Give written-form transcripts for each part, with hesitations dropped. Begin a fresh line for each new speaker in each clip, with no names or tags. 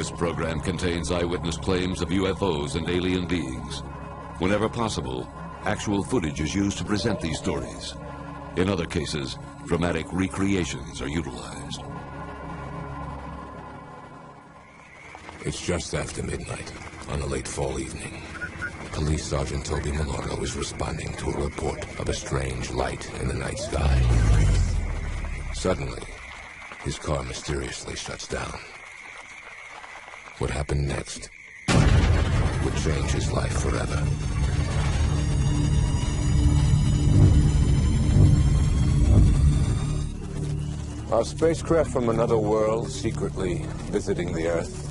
This program contains eyewitness claims of UFOs and alien beings. Whenever possible, actual footage is used to present these stories. In other cases, dramatic recreations are utilized.
It's just after midnight on a late fall evening. Police Sergeant Toby Milordo is responding to a report of a strange light in the night sky. Suddenly, his car mysteriously shuts down. What happened next would change his life forever. Our spacecraft from another world secretly visiting the Earth.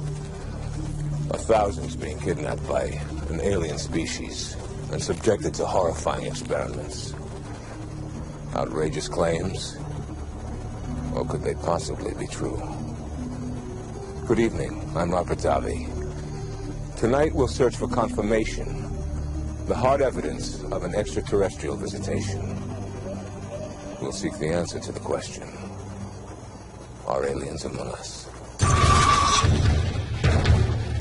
Thousands being kidnapped by an alien species and subjected to horrifying experiments. Outrageous claims? Or could they possibly be true? Good evening, I'm Robert Davi. Tonight we'll search for confirmation, the hard evidence of an extraterrestrial visitation. We'll seek the answer to the question, are aliens among us?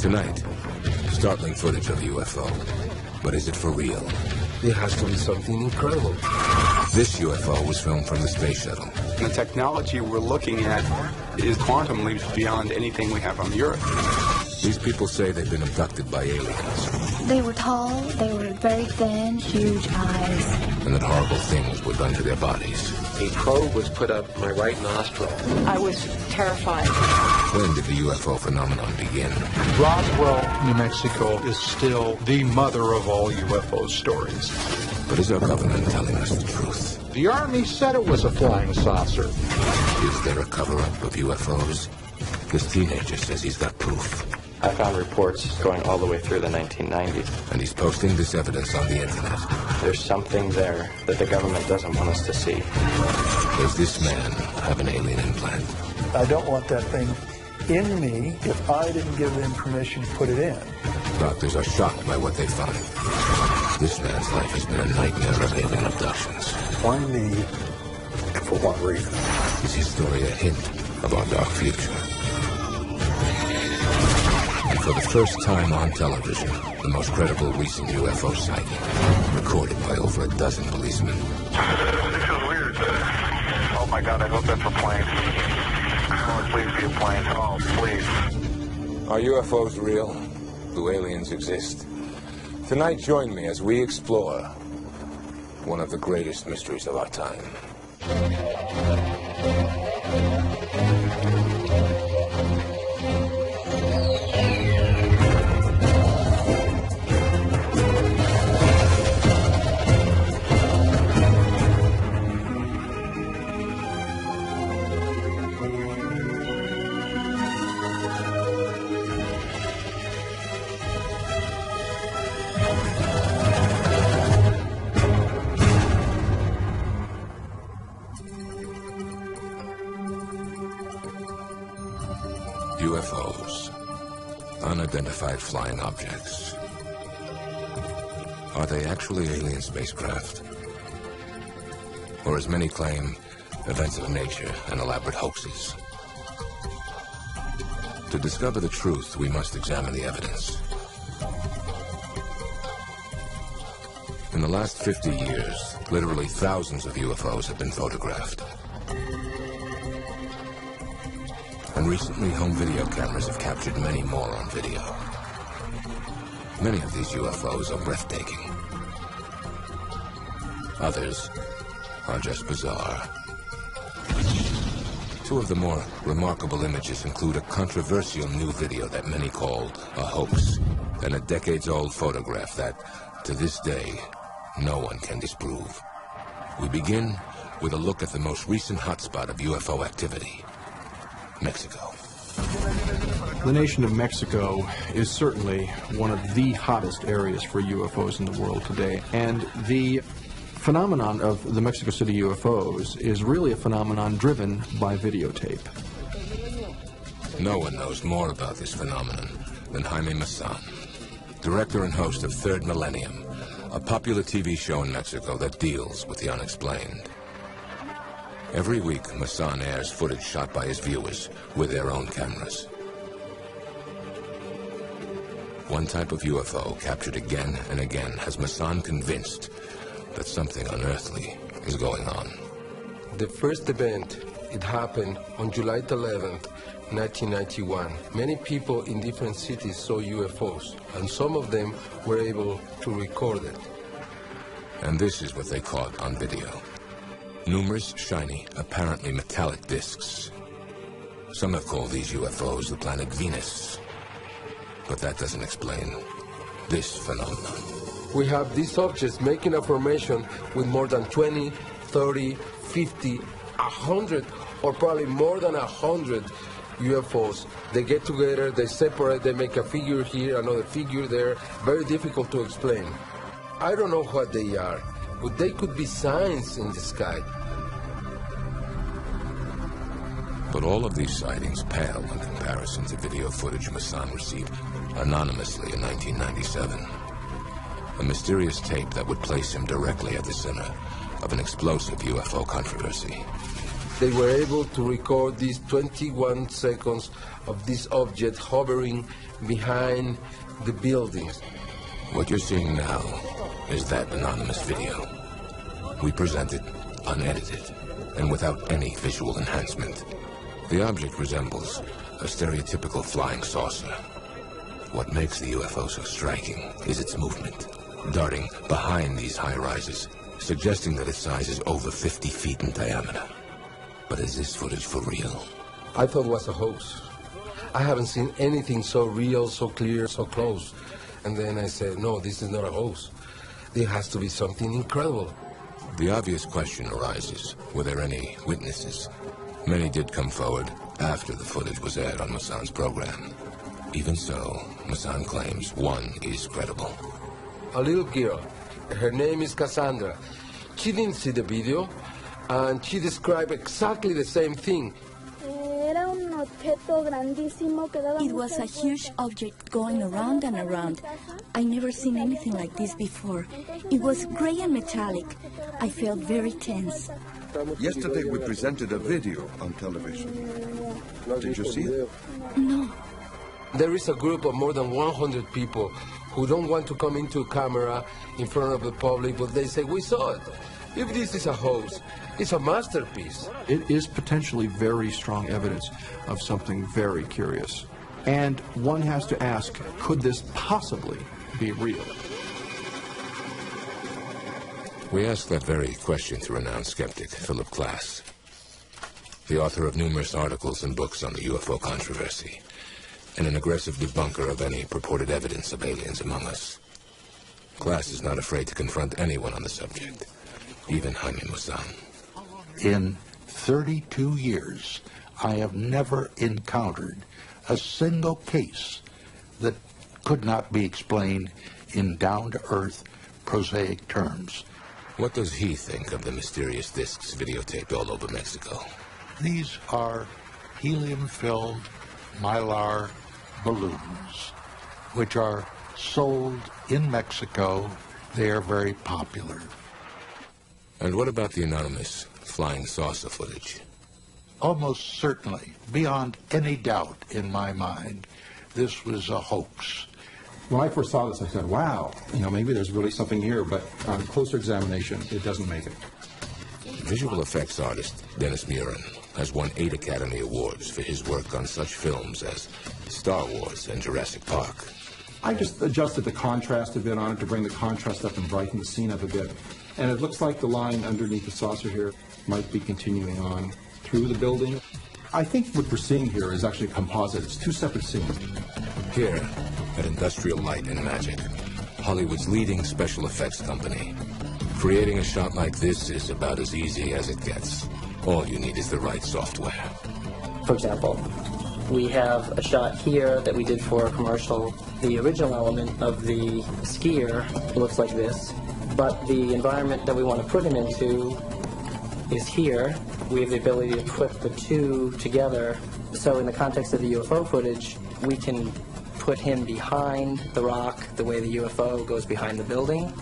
Tonight, startling footage of a UFO. But is it for real?
It has to be something incredible.
This UFO was filmed from the space shuttle.
The technology we're looking at is quantum leaps beyond anything we have on the Earth.
These people say they've been abducted by aliens.
They were tall, they were very thin, huge eyes.
And that horrible things were done to their bodies.
A probe was put up my right nostril.
I was terrified.
When did the UFO phenomenon begin?
Roswell, New Mexico is still the mother of all UFO stories.
But is our government telling us the truth?
The Army said it was a flying saucer.
Is there a cover-up of UFOs? This teenager says he's got proof.
I found reports going all the way through the 1990s.
And he's posting this evidence on the internet.
There's something there that the government doesn't want us to see.
Does this man have an alien implant?
I don't want that thing in me if I didn't give them permission to put it in.
Doctors are shocked by what they find. This man's life has been a nightmare of alien abductions.
Why me? For what reason?
Is his story a hint of our dark future? And for the first time on television, the most credible recent UFO sighting, recorded by over a dozen policemen.
This is weird. Oh my God, I hope that's a plane. Oh, please be a plane. Oh, please.
Are UFOs real? Do aliens exist? Tonight, join me as we explore one of the greatest mysteries of our time. UFOs, unidentified flying objects. Are they actually alien spacecraft? Or, as many claim, events of nature and elaborate hoaxes? To discover the truth, we must examine the evidence. In the last 50 years, literally thousands of UFOs have been photographed. And recently, home video cameras have captured many more on video. Many of these UFOs are breathtaking. Others are just bizarre. Two of the more remarkable images include a controversial new video that many called a hoax, and a decades-old photograph that, to this day, no one can disprove. We begin with a look at the most recent hotspot of UFO activity. Mexico.
The nation of Mexico is certainly one of the hottest areas for UFOs in the world today. And the phenomenon of the Mexico City UFOs is really a phenomenon driven by videotape.
No one knows more about this phenomenon than Jaime Maussan, director and host of Third Millennium, a popular TV show in Mexico that deals with the unexplained. Every week, Maussan airs footage shot by his viewers with their own cameras. One type of UFO captured again and again has Masan convinced that something unearthly is going on.
The first event, it happened on July 11th, 1991. Many people in different cities saw UFOs, and some of them were able to record it.
And this is what they caught on video. Numerous shiny, apparently metallic discs. Some have called these UFOs the planet Venus. But that doesn't explain this phenomenon.
We have these objects making a formation with more than 20, 30, 50, 100, or probably more than 100 UFOs. They get together, they separate, they make a figure here, another figure there. Very difficult to explain. I don't know what they are, but they could be signs in the sky.
But all of these sightings pale in comparison to video footage Masan received anonymously in 1997. A mysterious tape that would place him directly at the center of an explosive UFO controversy.
They were able to record these 21 seconds of this object hovering behind the buildings.
What you're seeing now is that anonymous video. We present it unedited and without any visual enhancement. The object resembles a stereotypical flying saucer. What makes the UFO so striking is its movement, darting behind these high-rises, suggesting that its size is over 50 feet in diameter. But is this footage for real?
I thought it was a hoax. I haven't seen anything so real, so clear, so close. And then I said, no, this is not a hoax. There has to be something incredible.
The obvious question arises, were there any witnesses? Many did come forward after the footage was aired on Masan's program. Even so, Masan claims one is credible.
A little girl, her name is Cassandra. She didn't see the video, and she described exactly the same thing.
It was a huge object going around and around. I never seen anything like this before. It was gray and metallic. I felt very tense.
Yesterday we presented a video on television. Did you see it?
No.
There is a group of more than 100 people who don't want to come into a camera in front of the public, but they say, we saw it. If this is a hoax, it's a masterpiece.
It is potentially very strong evidence of something very curious. And one has to ask, could this possibly be real?
We asked that very question to renowned skeptic Philip Klass, the author of numerous articles and books on the UFO controversy, and an aggressive debunker of any purported evidence of aliens among us. Klass is not afraid to confront anyone on the subject, even Jaime Maussan.
In 32 years, I have never encountered a single case that could not be explained in down-to-earth, prosaic terms.
What does he think of the mysterious discs videotaped all over Mexico?
These are helium-filled mylar balloons, which are sold in Mexico. They are very popular.
And what about the anonymous flying saucer footage?
Almost certainly, beyond any doubt in my mind, this was a hoax.
When I first saw this, I said, wow, maybe there's really something here, but on closer examination, it doesn't make it.
Visual effects artist Dennis Muren has won 8 Academy Awards for his work on such films as Star Wars and Jurassic Park.
I just adjusted the contrast a bit on it to bring the contrast up and brighten the scene up a bit. And it looks like the line underneath the saucer here might be continuing on through the building. I think what we're seeing here is actually a composite. It's 2 separate scenes.
Here, at Industrial Light and Magic, Hollywood's leading special effects company. Creating a shot like this is about as easy as it gets. All you need is the right software.
For example, we have a shot here that we did for a commercial. The original element of the skier looks like this, but the environment that we want to put him into is here. We have the ability to put the two together. So in the context of the UFO footage, we can put him behind the rock the way the UFO goes behind the building.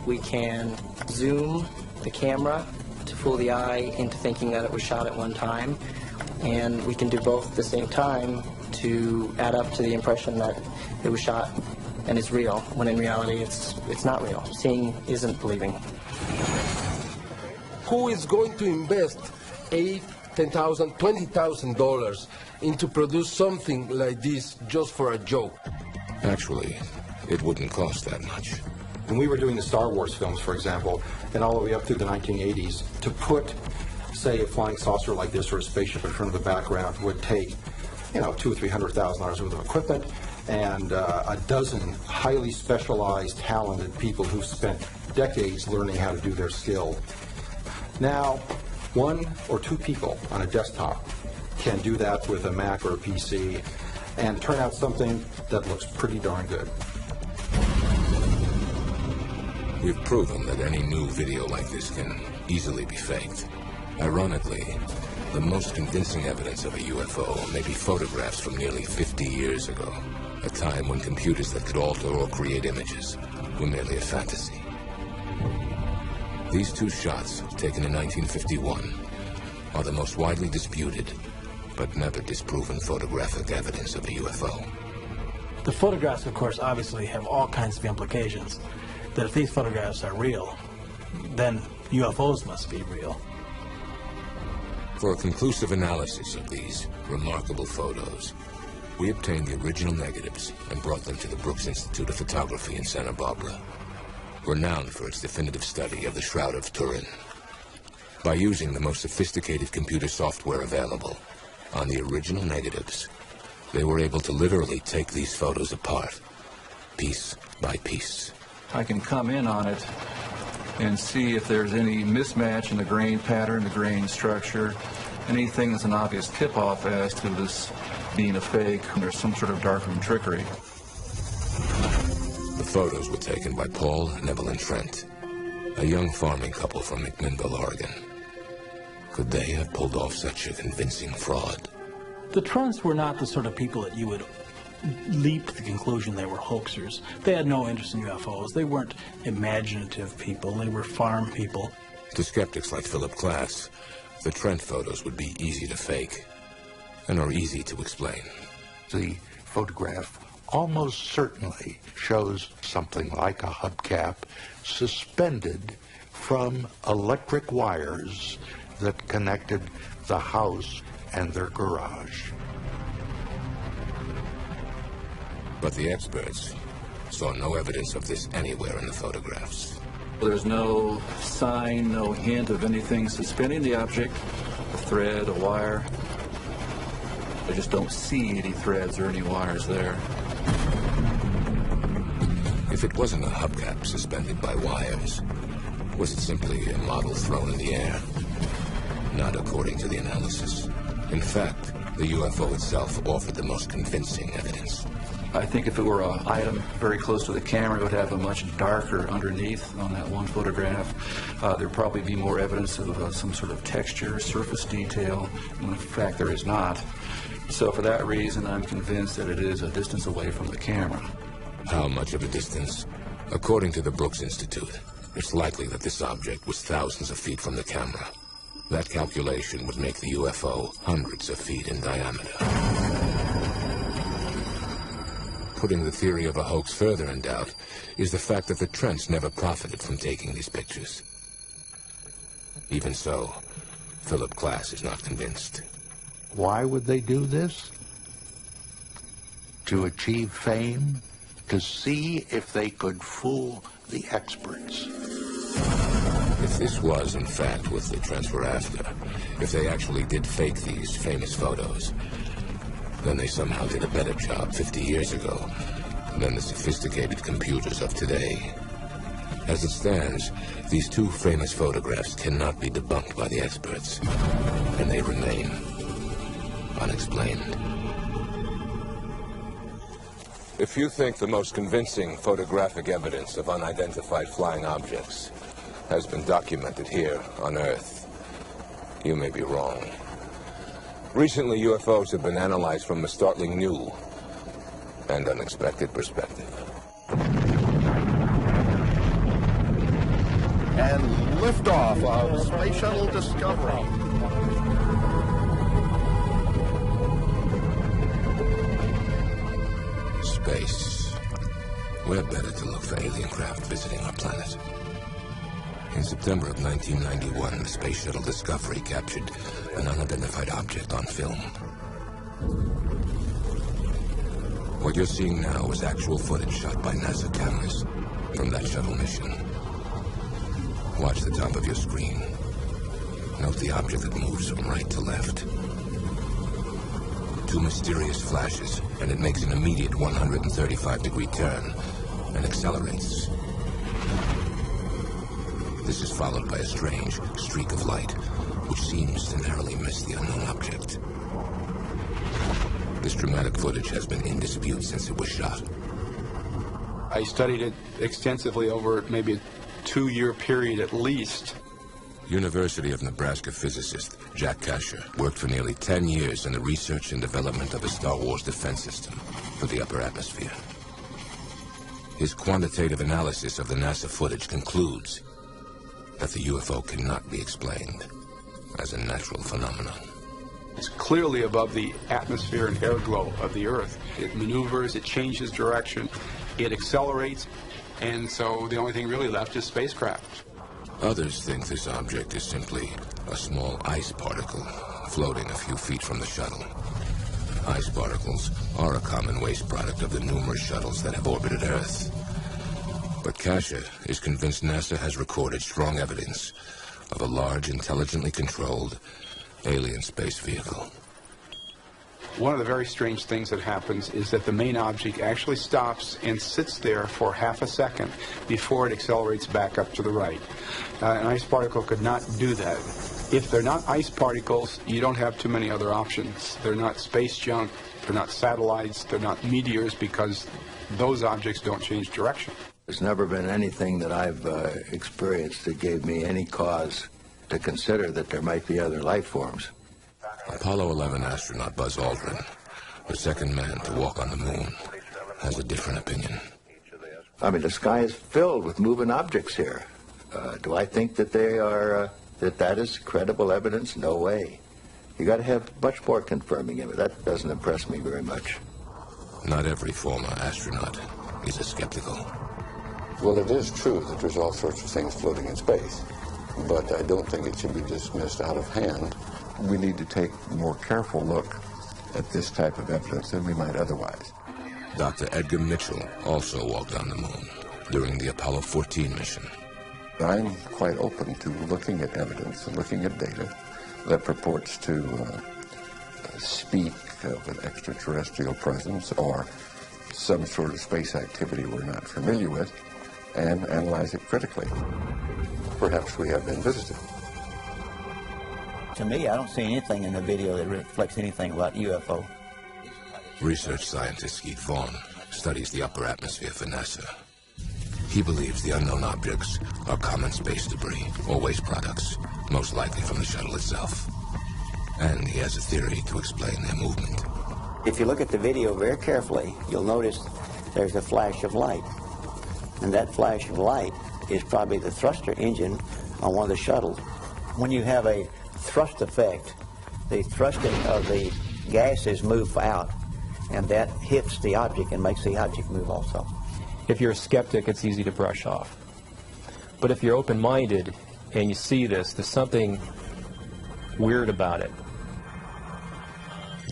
We can zoom the camera to fool the eye into thinking that it was shot at one time. And we can do both at the same time to add up to the impression that it was shot and it's real, when in reality it's not real. Seeing isn't believing.
Who is going to invest $8,000, $10,000, $20,000 into produce something like this just for a joke?
Actually, it wouldn't cost that much.
When we were doing the Star Wars films, for example, and all the way up through the 1980s, to put, say, a flying saucer like this or a spaceship in front of the background would take, $200,000 or $300,000 worth of equipment and a dozen highly specialized, talented people who spent decades learning how to do their skill. Now, 1 or 2 people on a desktop can do that with a Mac or a PC and turn out something that looks pretty darn good.
We've proven that any new video like this can easily be faked. Ironically, the most convincing evidence of a UFO may be photographs from nearly 50 years ago, a time when computers that could alter or create images were merely a fantasy. These 2 shots, taken in 1951, are the most widely disputed, but never disproven photographic evidence of a UFO.
The photographs, of course, obviously have all kinds of implications. That if these photographs are real, then UFOs must be real.
For a conclusive analysis of these remarkable photos, we obtained the original negatives and brought them to the Brooks Institute of Photography in Santa Barbara, renowned for its definitive study of the Shroud of Turin. By using the most sophisticated computer software available on the original negatives, they were able to literally take these photos apart, piece by piece.
I can come in on it and see if there's any mismatch in the grain pattern, the grain structure, anything that's an obvious tip-off as to this being a fake, and there's some sort of darkroom trickery.
The photos were taken by Paul and Evelyn Trent, a young farming couple from McMinnville, Oregon. Could they have pulled off such a convincing fraud?
The Trents were not the sort of people that you would leap to the conclusion they were hoaxers. They had no interest in UFOs. They weren't imaginative people. They were farm people.
To skeptics like Philip Glass, the Trent photos would be easy to fake and are easy to explain.
The photograph almost certainly shows something like a hubcap suspended from electric wires that connected the house and their garage.
But the experts saw no evidence of this anywhere in the photographs.
There's no sign, no hint of anything suspending the object, a thread, a wire. I just don't see any threads or any wires there.
If it wasn't a hubcap suspended by wires, was it simply a model thrown in the air? Not according to the analysis. In fact, the UFO itself offered the most convincing evidence.
I think if it were an item very close to the camera, it would have a much darker underneath on that one photograph. There'd probably be more evidence of some sort of texture, surface detail. In fact, there is not. So for that reason, I'm convinced that it is a distance away from the camera.
How much of a distance? According to the Brooks Institute, it's likely that this object was thousands of feet from the camera. That calculation would make the UFO hundreds of feet in diameter. Putting the theory of a hoax further in doubt is the fact that the Trents never profited from taking these pictures. Even so, Philip Glass is not convinced.
Why would they do this? To achieve fame? To see if they could fool the experts?
If this was, in fact, what the Trents were after, if they actually did fake these famous photos, then they somehow did a better job 50 years ago than the sophisticated computers of today. As it stands, these 2 famous photographs cannot be debunked by the experts, and they remain unexplained. If you think the most convincing photographic evidence of unidentified flying objects has been documented here on Earth, you may be wrong. Recently, UFOs have been analyzed from a startling new and unexpected perspective.
And liftoff of Space Shuttle Discovery.
Space Where better to look for alien craft visiting our planet? In September of 1991, the Space Shuttle Discovery captured an unidentified object on film. What you're seeing now is actual footage shot by NASA cameras from that shuttle mission. Watch the top of your screen. Note the object that moves from right to left. 2 mysterious flashes, and it makes an immediate 135-degree turn and accelerates. This is followed by a strange streak of light, which seems to narrowly miss the unknown object. This dramatic footage has been in dispute since it was shot.
I studied it extensively over maybe a 2-year period at least.
University of Nebraska physicist Jack Kasher worked for nearly 10 years in the research and development of a Star Wars defense system for the upper atmosphere. His quantitative analysis of the NASA footage concludes that the UFO cannot be explained as a natural phenomenon.
It's clearly above the atmosphere and air glow of the Earth. It maneuvers, it changes direction, it accelerates, and so the only thing really left is spacecraft.
Others think this object is simply a small ice particle floating a few feet from the shuttle. Ice particles are a common waste product of the numerous shuttles that have orbited Earth. But Kasher is convinced NASA has recorded strong evidence of a large, intelligently controlled alien space vehicle.
One of the very strange things that happens is that the main object actually stops and sits there for half a second before it accelerates back up to the right. An ice particle could not do that. If they're not ice particles, you don't have too many other options. They're not space junk, they're not satellites, they're not meteors, because those objects don't change direction.
There's never been anything that I've experienced that gave me any cause to consider that there might be other life forms.
Apollo 11 astronaut Buzz Aldrin, the second man to walk on the moon, has a different opinion.
I mean, the sky is filled with moving objects here. Do I think that they are, that is credible evidence? No way. You got to have much more confirming it. That doesn't impress me very much.
Not every former astronaut is a skeptical.
Well, it is true that there's all sorts of things floating in space, but I don't think it should be dismissed out of hand. We need to take a more careful look at this type of evidence than we might otherwise.
Dr. Edgar Mitchell also walked on the moon during the Apollo 14 mission.
I'm quite open to looking at evidence and looking at data that purports to speak of an extraterrestrial presence or some sort of space activity we're not familiar with, and analyze it critically. Perhaps we have been visited.
To me, I don't see anything in the video that reflects anything about UFO.
Research scientist Skeet Vaughn studies the upper atmosphere for NASA. He believes the unknown objects are common space debris or waste products, most likely from the shuttle itself. And he has a theory to explain their movement.
If you look at the video very carefully, you'll notice there's a flash of light. And that flash of light is probably the thruster engine on one of the shuttles. When you have a thrust effect, the thrusting of the gases move out, and that hits the object and makes the object move also.
If you're a skeptic, it's easy to brush off. But if you're open-minded and you see this, there's something weird about it.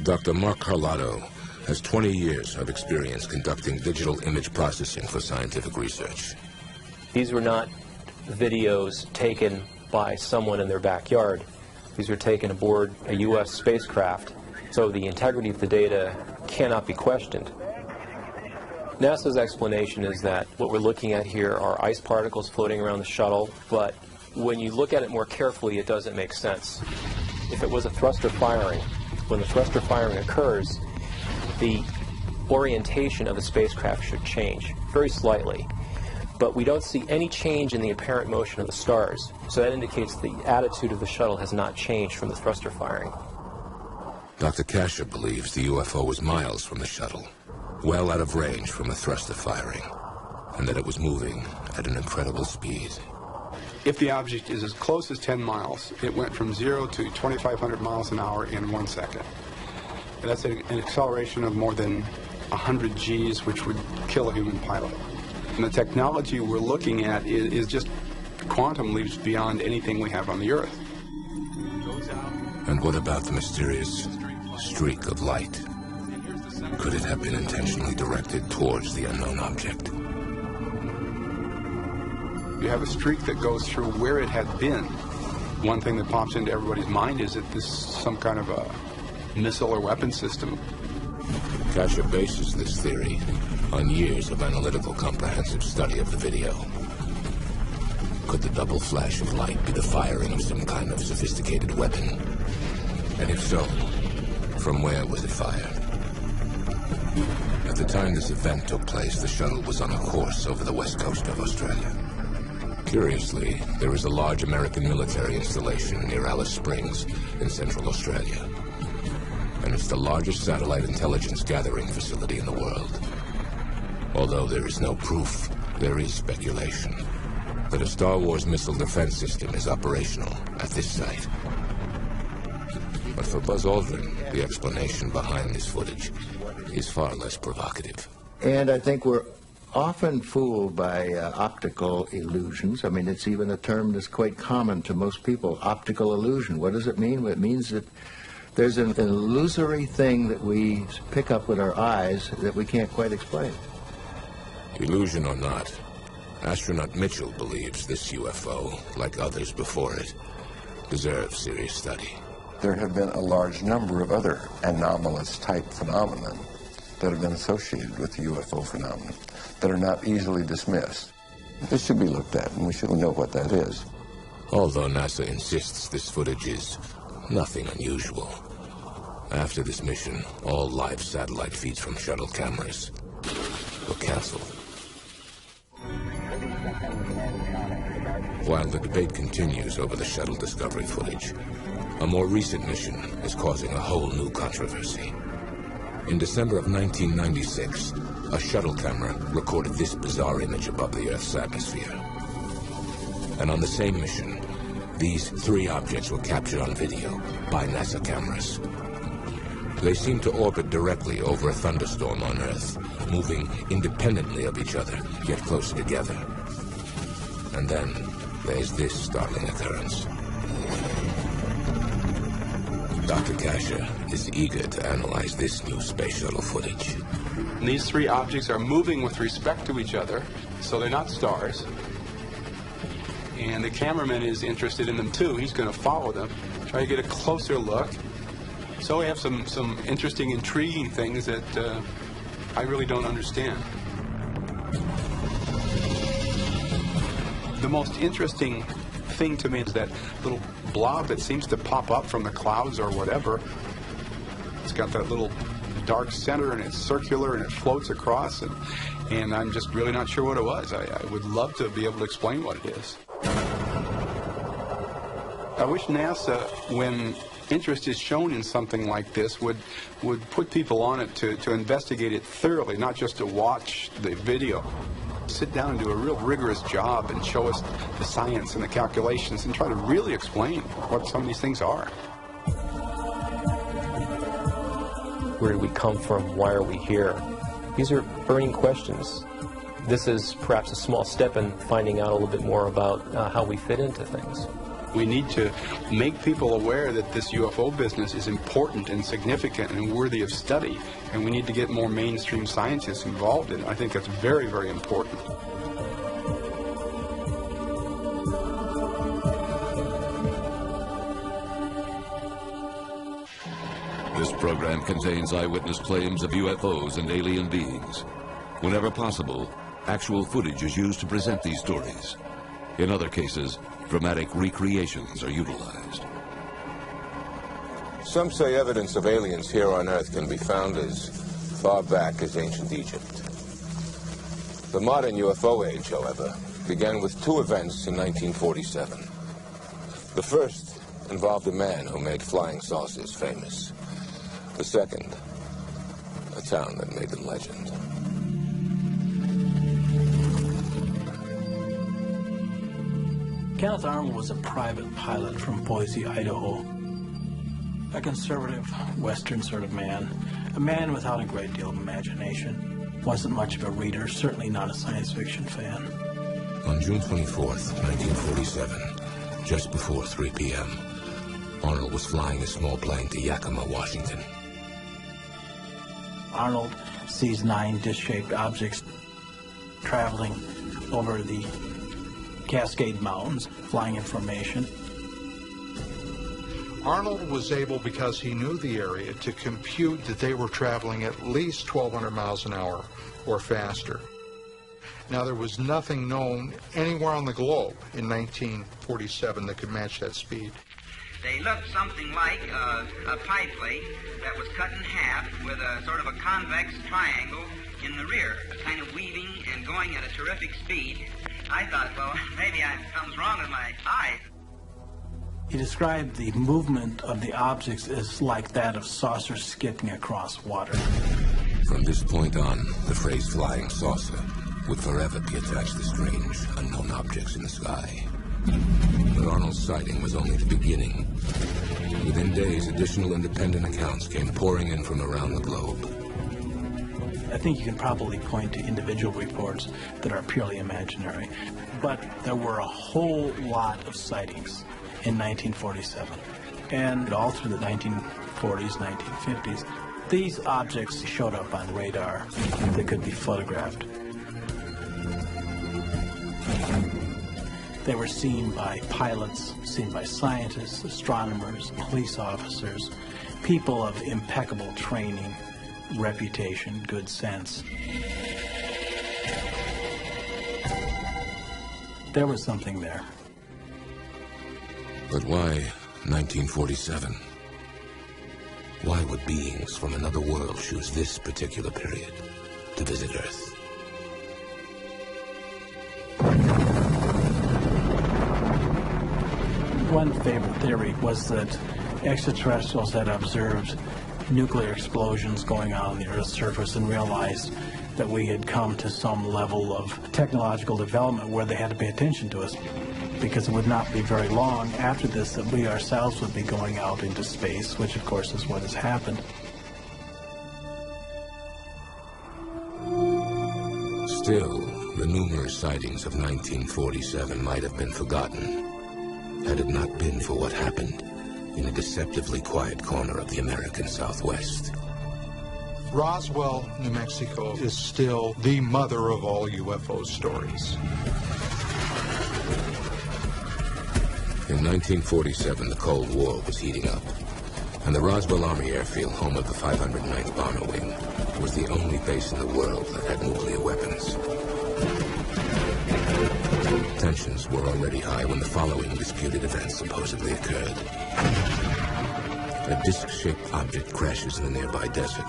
Dr. Mark Carlotto has 20 years of experience conducting digital image processing for scientific research.
These were not videos taken by someone in their backyard. These were taken aboard a U.S. spacecraft, so the integrity of the data cannot be questioned. NASA's explanation is that what we're looking at here are ice particles floating around the shuttle, but when you look at it more carefully, it doesn't make sense. If it was a thruster firing, when the thruster firing occurs, the orientation of the spacecraft should change, very slightly. But we don't see any change in the apparent motion of the stars, so that indicates the attitude of the shuttle has not changed from the thruster firing.
Dr. Kasher believes the UFO was miles from the shuttle, well out of range from the thruster firing, and that it was moving at an incredible speed.
If the object is as close as 10 miles, it went from 0 to 2,500 miles an hour in 1 second. And that's an acceleration of more than 100 Gs, which would kill a human pilot. And the technology we're looking at is just quantum leaps beyond anything we have on the Earth.
And what about the mysterious streak of light? Could it have been intentionally directed towards the unknown object?
You have a streak that goes through where it had been. One thing that pops into everybody's mind is that this is some kind of a missile or weapon system.
Kasha bases this theory on years of analytical, comprehensive study of the video. Could the double flash of light be the firing of some kind of sophisticated weapon? And if so, from where was it fired? At the time this event took place, the shuttle was on a course over the west coast of Australia. Curiously, there is a large American military installation near Alice Springs in Central Australia. And it's the largest satellite intelligence gathering facility in the world. Although there is no proof, there is speculation that a Star Wars missile defense system is operational at this site. But for Buzz Aldrin, the explanation behind this footage is far less provocative.
And I think we're often fooled by optical illusions. I mean, it's even a term that's quite common to most people, optical illusion. What does it mean? It means that there's an illusory thing that we pick up with our eyes that we can't quite explain.
Illusion or not, astronaut Mitchell believes this UFO, like others before it, deserves serious study.
There have been a large number of other anomalous-type phenomena that have been associated with the UFO phenomenon that are not easily dismissed. This should be looked at, and we should know what that is.
Although NASA insists this footage is nothing unusual. After this mission, all live satellite feeds from shuttle cameras were canceled. While the debate continues over the shuttle Discovery footage, a more recent mission is causing a whole new controversy. In December of 1996, a shuttle camera recorded this bizarre image above the Earth's atmosphere. And on the same mission, these three objects were captured on video by NASA cameras. They seemed to orbit directly over a thunderstorm on Earth, moving independently of each other, yet closer together. And then there's this startling occurrence. Dr. Kasha is eager to analyze this new space shuttle footage.
And these three objects are moving with respect to each other, so they're not stars. And the cameraman is interested in them too. He's going to follow them, try to get a closer look. So we have some interesting, intriguing things that I really don't understand. The most interesting thing to me is that little blob that seems to pop up from the clouds or whatever. It's got that little dark center and it's circular and it floats across, and I'm just really not sure what it was. I would love to be able to explain what it is. I wish NASA, when interest is shown in something like this, would put people on it to investigate it thoroughly, not just to watch the video. Sit down and do a real rigorous job and show us the science and the calculations and try to really explain what some of these things are.
Where did we come from? Why are we here? These are burning questions. This is perhaps a small step in finding out a little bit more about how we fit into things.
We need to make people aware that this UFO business is important and significant and worthy of study, and we need to get more mainstream scientists involved in it. I think that's very, very important.
This program contains eyewitness claims of UFOs and alien beings. Whenever possible, actual footage is used to present these stories. In other cases, dramatic recreations are utilized.
Some say evidence of aliens here on Earth can be found as far back as ancient Egypt. The modern UFO age, however, began with two events in 1947. The first involved a man who made flying saucers famous. The second, a town that made them legend.
Kenneth Arnold was a private pilot from Boise, Idaho. A conservative, Western sort of man. A man without a great deal of imagination. wasn't much of a reader, certainly not a science fiction fan.
On June 24th, 1947, just before 3 p.m., Arnold was flying a small plane to Yakima, Washington.
Arnold sees 9 dish-shaped objects traveling over the Cascade Mountains, flying in formation.
Arnold was able, because he knew the area, to compute that they were traveling at least 1,200 miles an hour or faster. Now, there was nothing known anywhere on the globe in 1947 that could match that speed.
They looked something like a pie plate that was cut in half with a sort of a convex triangle in the rear, kind of weaving and going at a terrific speed. I thought, well, maybe something's wrong with my eyes.
He described the movement of the objects as like that of saucers skipping across water.
From this point on, the phrase flying saucer would forever be attached to strange, unknown objects in the sky. But Arnold's sighting was only the beginning. Within days, additional independent accounts came pouring in from around the globe.
I think you can probably point to individual reports that are purely imaginary, but there were a whole lot of sightings in 1947, and all through the 1940s, 1950s. These objects showed up on radar that could be photographed. They were seen by pilots, seen by scientists, astronomers, police officers, people of impeccable training, reputation, good sense. There was something there.
But why 1947? Why would beings from another world choose this particular period to visit Earth?
One favorite theory was that extraterrestrials had observed nuclear explosions going on the Earth's surface and realized that we had come to some level of technological development where they had to pay attention to us, because it would not be very long after this that we ourselves would be going out into space, which of course is what has happened.
Still, the numerous sightings of 1947 might have been forgotten had it not been for what happened in a deceptively quiet corner of the American Southwest.
Roswell, New Mexico is still the mother of all UFO stories.
In 1947, the Cold War was heating up, and the Roswell Army Airfield, home of the 509th Bomber Wing, was the only base in the world that had nuclear weapons. Tensions were already high when the following disputed events supposedly occurred. A disc-shaped object crashes in the nearby desert.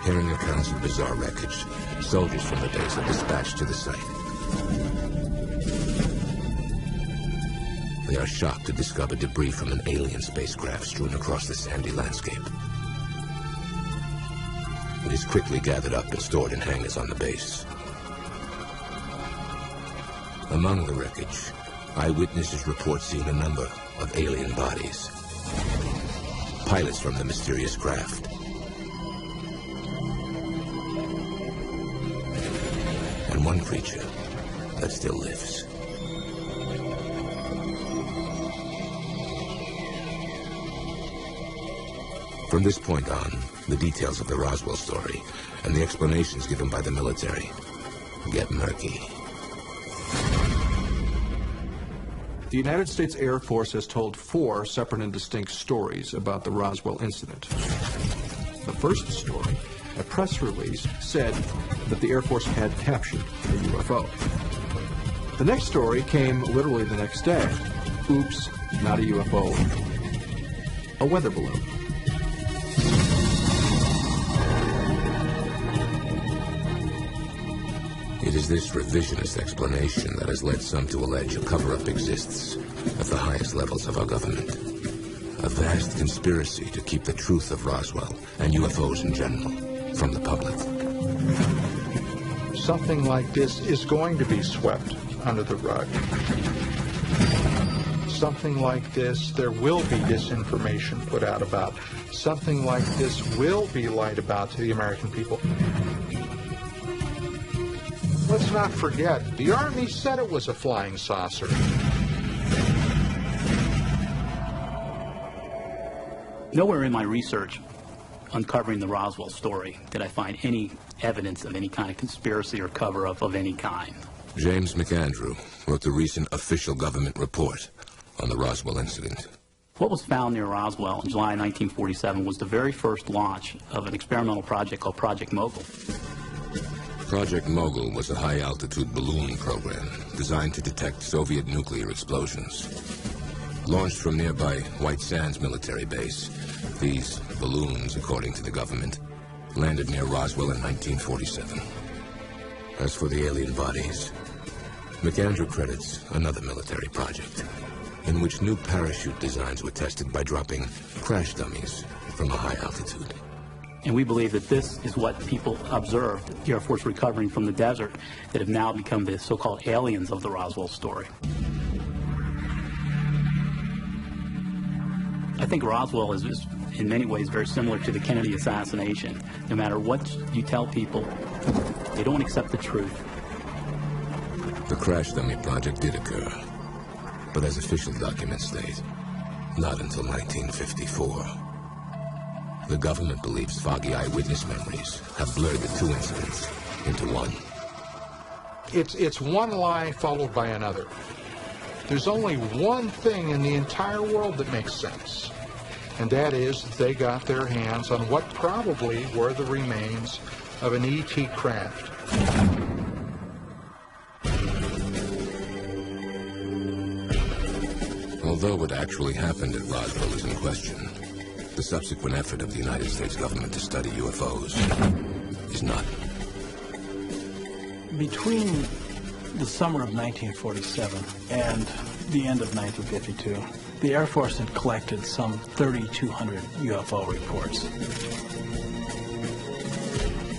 Hearing accounts of bizarre wreckage, soldiers from the base are dispatched to the site. They are shocked to discover debris from an alien spacecraft strewn across the sandy landscape. It is quickly gathered up and stored in hangars on the base. Among the wreckage, eyewitnesses report seeing a number of alien bodies. Pilots from the mysterious craft. And one creature that still lives. From this point on, the details of the Roswell story and the explanations given by the military get murky.
The United States Air Force has told 4 separate and distinct stories about the Roswell incident. The first story, a press release, said that the Air Force had captured a UFO. The next story came literally the next day. Oops, not a UFO, a weather balloon.
It is this revisionist explanation that has led some to allege a cover-up exists at the highest levels of our government. A vast conspiracy to keep the truth of Roswell and UFOs in general from the public.
Something like this is going to be swept under the rug. Something like this, there will be disinformation put out about. Something like this will be lied about to the American people. Let's not forget, the Army said it was a flying saucer.
Nowhere in my research uncovering the Roswell story did I find any evidence of any kind of conspiracy or cover-up of any kind.
James McAndrew wrote the recent official government report on the Roswell incident.
What was found near Roswell in July 1947 was the very first launch of an experimental project called Project Mogul.
Project Mogul was a high-altitude balloon program designed to detect Soviet nuclear explosions. Launched from nearby White Sands military base, these balloons, according to the government, landed near Roswell in 1947. As for the alien bodies, McAndrew credits another military project in which new parachute designs were tested by dropping crash dummies from a high altitude.
And we believe that this is what people observed, the Air Force recovering from the desert, that have now become the so-called aliens of the Roswell story. I think Roswell is in many ways very similar to the Kennedy assassination. No matter what you tell people, they don't accept the truth.
The crash dummy project did occur, but as official documents state, not until 1954. The government believes foggy eyewitness memories have blurred the two incidents into one.
It's one lie followed by another. There's only one thing in the entire world that makes sense, and that is that they got their hands on what probably were the remains of an ET craft.
Although what actually happened at Roswell is in question, the subsequent effort of the United States government to study UFOs is not.
Between the summer of 1947 and the end of 1952, the Air Force had collected some 3,200 UFO reports.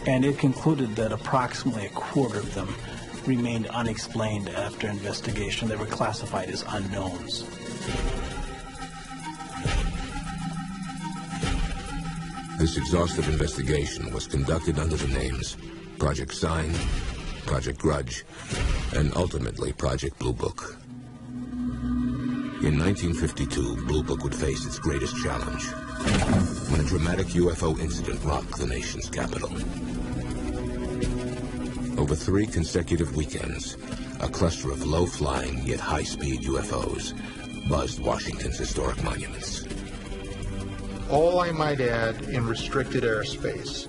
And it concluded that approximately a quarter of them remained unexplained after investigation. They were classified as unknowns.
This exhaustive investigation was conducted under the names Project Sign, Project Grudge, and ultimately Project Blue Book. In 1952, Blue Book would face its greatest challenge when a dramatic UFO incident rocked the nation's capital. Over 3 consecutive weekends, a cluster of low-flying yet high-speed UFOs buzzed Washington's historic monuments.
All, I might add, in restricted airspace.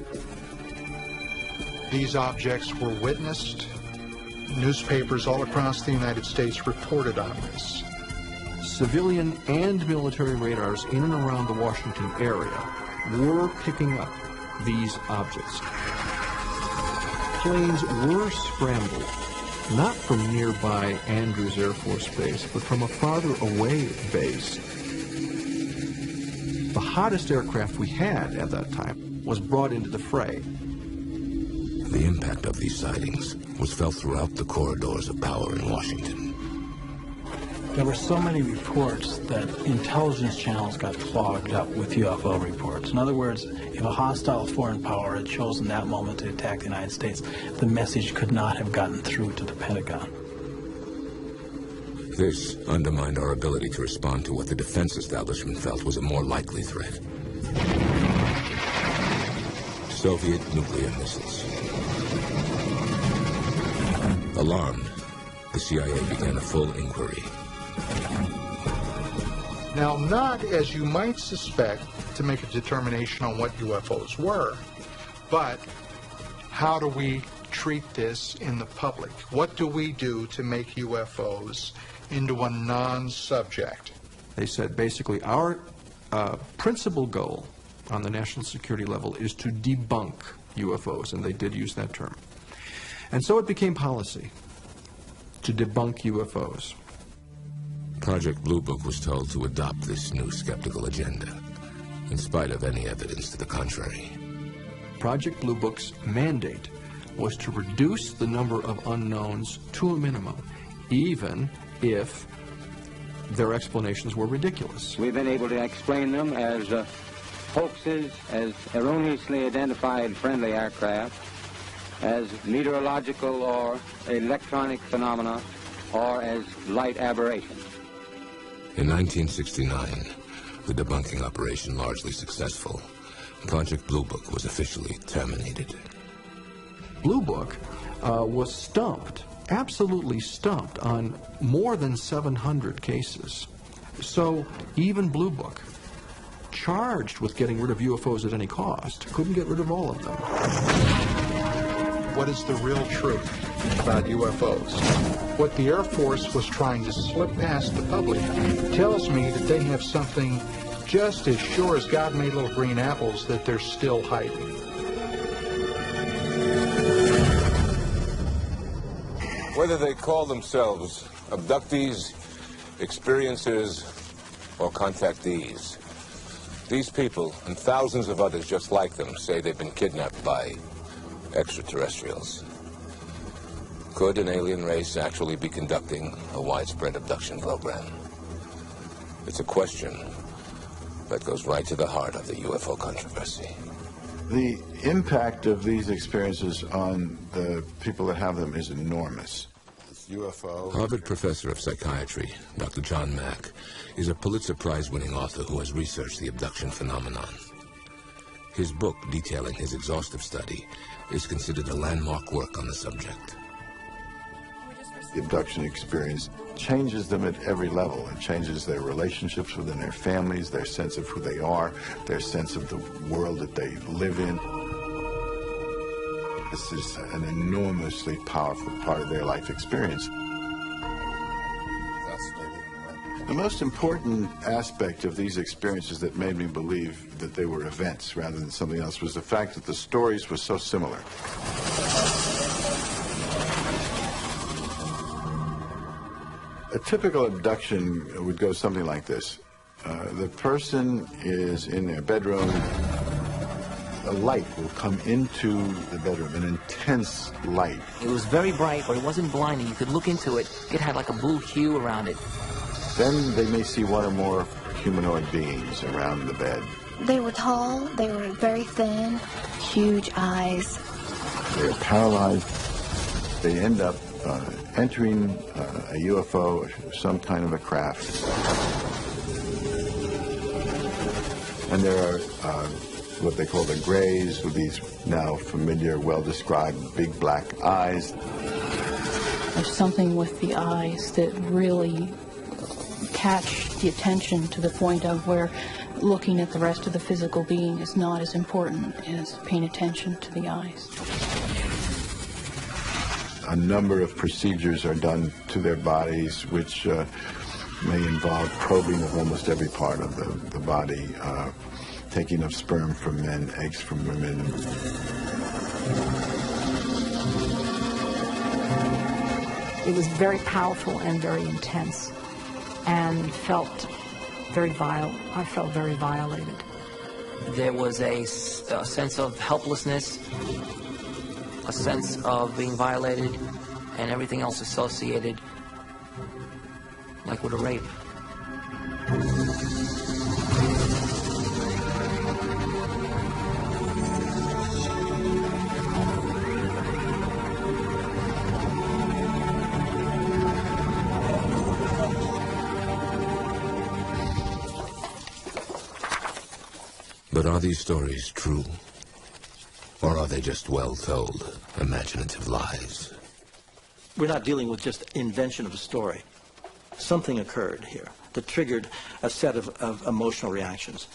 These objects were witnessed. Newspapers all across the United States reported on this.
Civilian and military radars in and around the Washington area were picking up these objects. Planes were scrambled, not from nearby Andrews Air Force Base, but from a farther away base. The hottest aircraft we had at that time was brought into the fray.
The impact of these sightings was felt throughout the corridors of power in Washington.
There were so many reports that intelligence channels got clogged up with UFO reports. In other words, if a hostile foreign power had chosen that moment to attack the United States, the message could not have gotten through to the Pentagon.
This undermined our ability to respond to what the defense establishment felt was a more likely threat. Soviet nuclear missiles. Alarmed, the CIA began a full inquiry.
Now, not, as you might suspect, to make a determination on what UFOs were, but how do we treat this in the public? What do we do to make UFOs into a non-subject?
They said basically our principal goal on the national security level is to debunk UFOs, and they did use that term. And so it became policy to debunk UFOs.
Project Blue Book was told to adopt this new skeptical agenda, in spite of any evidence to the contrary.
Project Blue Book's mandate was to reduce the number of unknowns to a minimum, even if their explanations were ridiculous.
We've been able to explain them as hoaxes, as erroneously identified friendly aircraft, as meteorological or electronic phenomena or as light aberrations.
In 1969, the debunking operation largely successful, Project Blue Book was officially terminated.
Blue Book was stumped, absolutely stumped, on more than 700 cases. So even Blue Book, charged with getting rid of UFOs at any cost, couldn't get rid of all of them.
What is the real truth about UFOs? What the Air Force was trying to slip past the public tells me that they have something just as sure as God made little green apples that they're still hiding.
Whether they call themselves abductees, experiencers, or contactees, these people and thousands of others just like them say they've been kidnapped by extraterrestrials. Could an alien race actually be conducting a widespread abduction program? It's a question that goes right to the heart of the UFO controversy.
The impact of these experiences on the people that have them is enormous. UFO.
Harvard professor of psychiatry, Dr. John Mack, is a Pulitzer Prize-winning author who has researched the abduction phenomenon. His book, detailing his exhaustive study, is considered a landmark work on the subject.
The abduction experience changes them at every level. It changes their relationships within their families, their sense of who they are, their sense of the world that they live in. This is an enormously powerful part of their life experience. The most important aspect of these experiences that made me believe that they were events rather than something else was the fact that the stories were so similar. A typical abduction would go something like this. The person is in their bedroom. A light will come into the bedroom, an intense light.
It was very bright, but it wasn't blinding. You could look into it. It had like a blue hue around it.
Then they may see one or more humanoid beings around the bed.
They were tall, they were very thin, huge eyes.
They are paralyzed. They end up entering a UFO, some kind of a craft. And there are what they call the grays, with these now familiar, well-described big black eyes.
There's something with the eyes that really catch the attention to the point of where looking at the rest of the physical being is not as important as paying attention to the eyes.
A number of procedures are done to their bodies, which may involve probing of almost every part of the body, taking of sperm from men, eggs from women.
It was very powerful and very intense, and felt very vile. I felt very violated.
There was a sense of helplessness, a sense of being violated, and everything else associated, like with a rape.
But are these stories true? Or are they just well-told, imaginative lies?
We're not dealing with just invention of a story. Something occurred here that triggered a set of emotional reactions.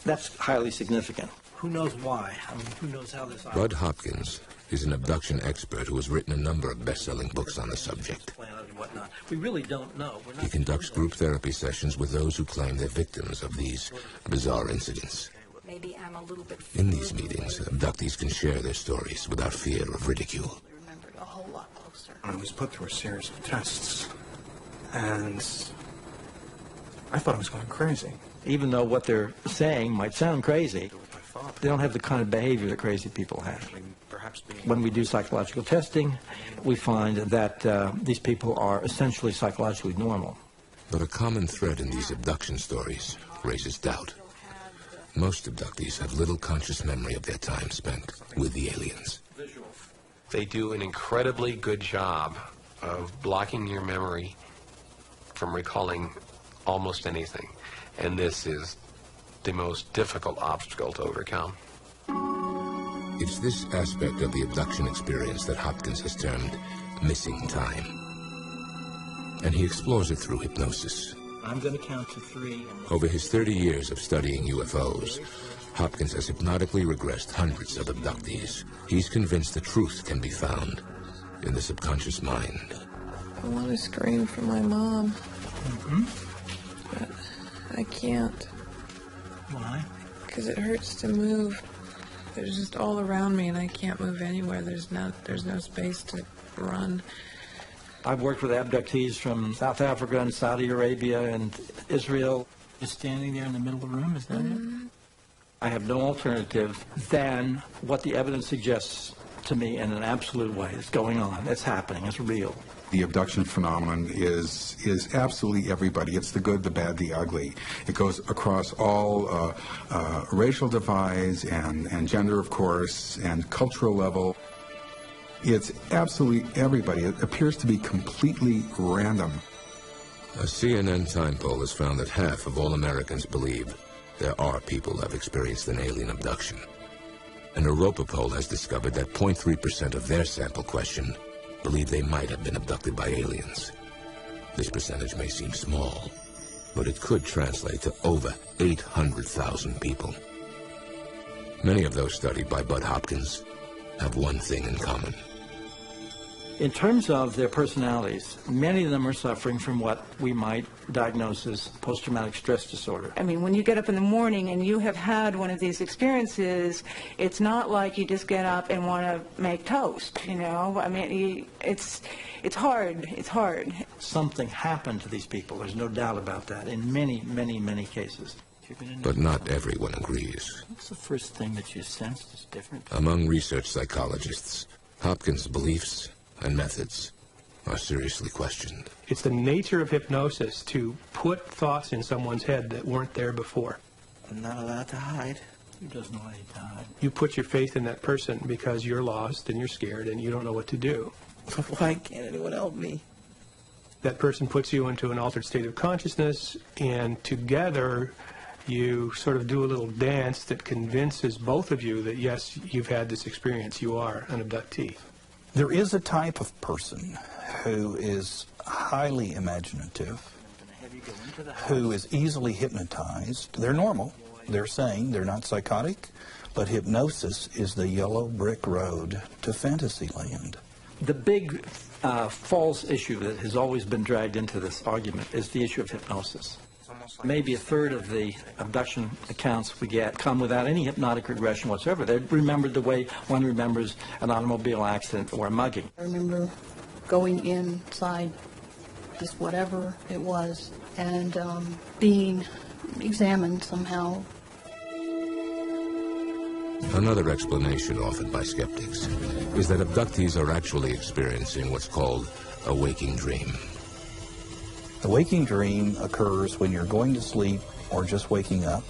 That's highly significant.
Who knows why? I mean, who knows how this...
Bud Hopkins is an abduction expert who has written a number of best-selling books on the subject.
We really don't know.
He conducts group therapy sessions with those who claim they're victims of these bizarre incidents.
Maybe I'm a little bit...
In these meetings, abductees can share their stories without fear of ridicule.
A whole lot closer.
I was put through a series of tests, and I thought I was going crazy.
Even though what they're saying might sound crazy, they don't have the kind of behavior that crazy people have. When we do psychological testing, we find that these people are essentially psychologically normal.
But a common thread in these abduction stories raises doubt. Most abductees have little conscious memory of their time spent with the aliens.
They do an incredibly good job of blocking your memory from recalling almost anything. And this is the most difficult obstacle to overcome.
It's this aspect of the abduction experience that Hopkins has termed missing time. And he explores it through hypnosis.
I'm going to count to 3.
Over his 30 years of studying UFOs, Hopkins has hypnotically regressed hundreds of abductees. He's convinced the truth can be found in the subconscious mind.
I want to scream for my mom. But I can't.
Why?
Because it hurts to move. There's just all around me, and I can't move anywhere. There's no space to run.
I've worked with abductees from South Africa and Saudi Arabia and Israel. Just standing there in the middle of the room, is that it? I have no alternative than what the evidence suggests to me in an absolute way. It's going on. It's happening. It's real.
The abduction phenomenon is absolutely everybody. It's the good, the bad, the ugly. It goes across all racial divides and gender, of course, and cultural level. It's absolutely everybody. It appears to be completely random.
A CNN time poll has found that half of all Americans believe there are people who have experienced an alien abduction. An Europa poll has discovered that 0.3% of their sample question believe they might have been abducted by aliens. This percentage may seem small, but it could translate to over 800,000 people. Many of those studied by Bud Hopkins have one thing in common.
In terms of their personalities, many of them are suffering from what we might diagnose as post-traumatic stress disorder.
I mean, when you get up in the morning and you have had one of these experiences, it's not like you just get up and want to make toast, you know? I mean, it's hard. It's hard.
Something happened to these people. There's no doubt about that in many, many, many cases.
But not everyone agrees.
What's the first thing that you sensed is different?
Among research psychologists, Hopkins' beliefs and methods are seriously questioned.
It's the nature of hypnosis to put thoughts in someone's head that weren't there before.
I'm not allowed to hide. Who doesn't know any time?
You put your faith in that person because you're lost and you're scared and you don't know what to do.
Why can't anyone help me?
That person puts you into an altered state of consciousness, and together you sort of do a little dance that convinces both of you that, yes, you've had this experience. You are an abductee.
There is a type of person who is highly imaginative, who is easily hypnotized. They're normal. They're sane. They're not psychotic. But hypnosis is the yellow brick road to fantasy land.
The big false issue that has always been dragged into this argument is the issue of hypnosis. Maybe a third of the abduction accounts we get come without any hypnotic regression whatsoever. They're remembered the way one remembers an automobile accident or a mugging.
I remember going inside just whatever it was and being examined somehow.
Another explanation offered by skeptics is that abductees are actually experiencing what's called a waking dream.
The waking dream occurs when you're going to sleep or just waking up.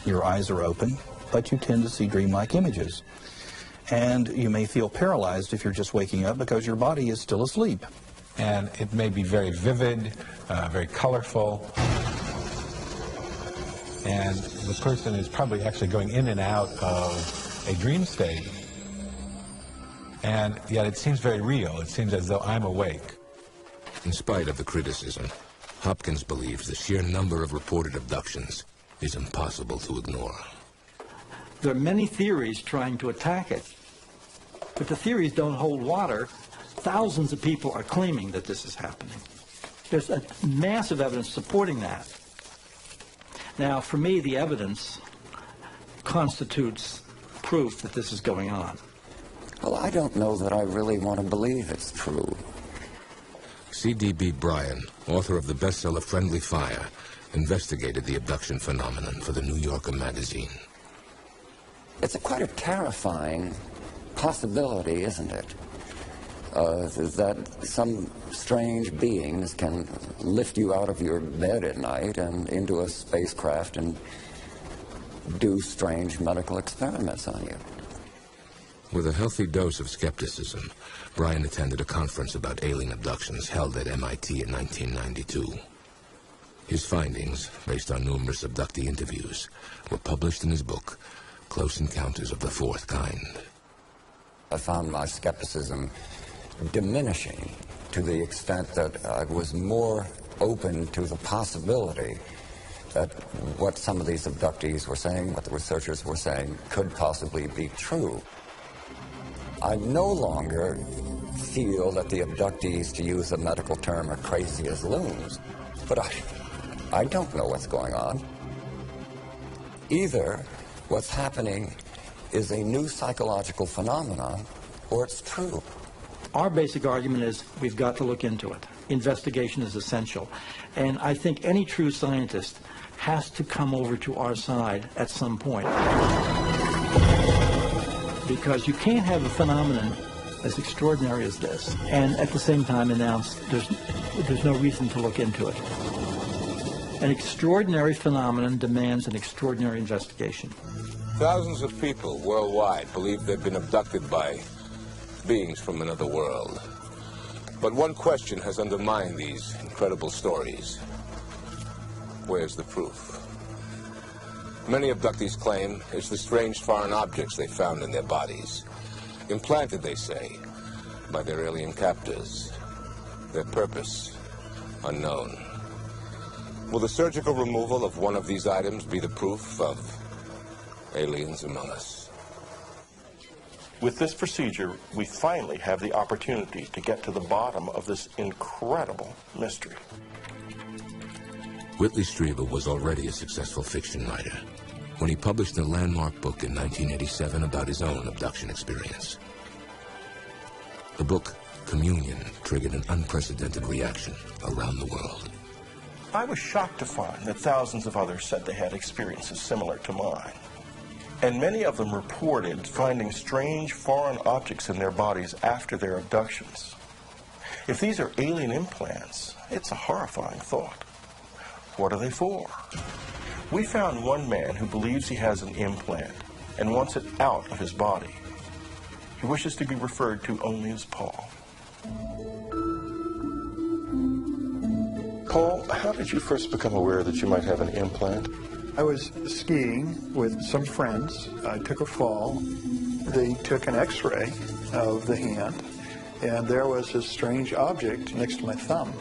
Your eyes are open, but you tend to see dreamlike images. And you may feel paralyzed if you're just waking up because your body is still asleep.
And it may be very vivid, very colorful. And the person is probably actually going in and out of a dream state. And yet it seems very real. It seems as though I'm awake.
In spite of the criticism, Hopkins believes the sheer number of reported abductions is impossible to ignore.
There are many theories trying to attack it, but the theories don't hold water. Thousands of people are claiming that this is happening. There's a massive evidence supporting that. Now, for me, the evidence constitutes proof that this is going on.
Well, I don't know that I really want to believe it's true.
C.D.B. Bryan, author of the bestseller Friendly Fire, investigated the abduction phenomenon for the New Yorker magazine.
It's quite a terrifying possibility, isn't it? That some strange beings can lift you out of your bed at night and into a spacecraft and do strange medical experiments on you.
With a healthy dose of skepticism, Brian attended a conference about alien abductions held at MIT in 1992. His findings, based on numerous abductee interviews, were published in his book, Close Encounters of the Fourth Kind.
I found my skepticism diminishing to the extent that I was more open to the possibility that what some of these abductees were saying, what the researchers were saying, could possibly be true. I no longer feel that the abductees, to use a medical term, are crazy as loons. But I don't know what's going on. Either what's happening is a new psychological phenomenon, or it's true.
Our basic argument is we've got to look into it. Investigation is essential. And I think any true scientist has to come over to our side at some point. Because you can't have a phenomenon as extraordinary as this and at the same time announce there's no reason to look into it. An extraordinary phenomenon demands an extraordinary investigation.
Thousands of people worldwide believe they've been abducted by beings from another world. But one question has undermined these incredible stories. Where's the proof? Many abductees claim it's the strange foreign objects they found in their bodies, implanted, they say, by their alien captors. Their purpose, unknown. Will the surgical removal of one of these items be the proof of aliens among us?
With this procedure, we finally have the opportunity to get to the bottom of this incredible mystery.
Whitley Strieber was already a successful fiction writer when he published a landmark book in 1987 about his own abduction experience. The book, Communion, triggered an unprecedented reaction around the world.
I was shocked to find that thousands of others said they had experiences similar to mine. And many of them reported finding strange foreign objects in their bodies after their abductions. If these are alien implants, it's a horrifying thought. What are they for? We found one man who believes he has an implant and wants it out of his body. He wishes to be referred to only as Paul. Paul, how did you first become aware that you might have an implant?
I was skiing with some friends. I took a fall. They took an x-ray of the hand, and there was this strange object next to my thumb.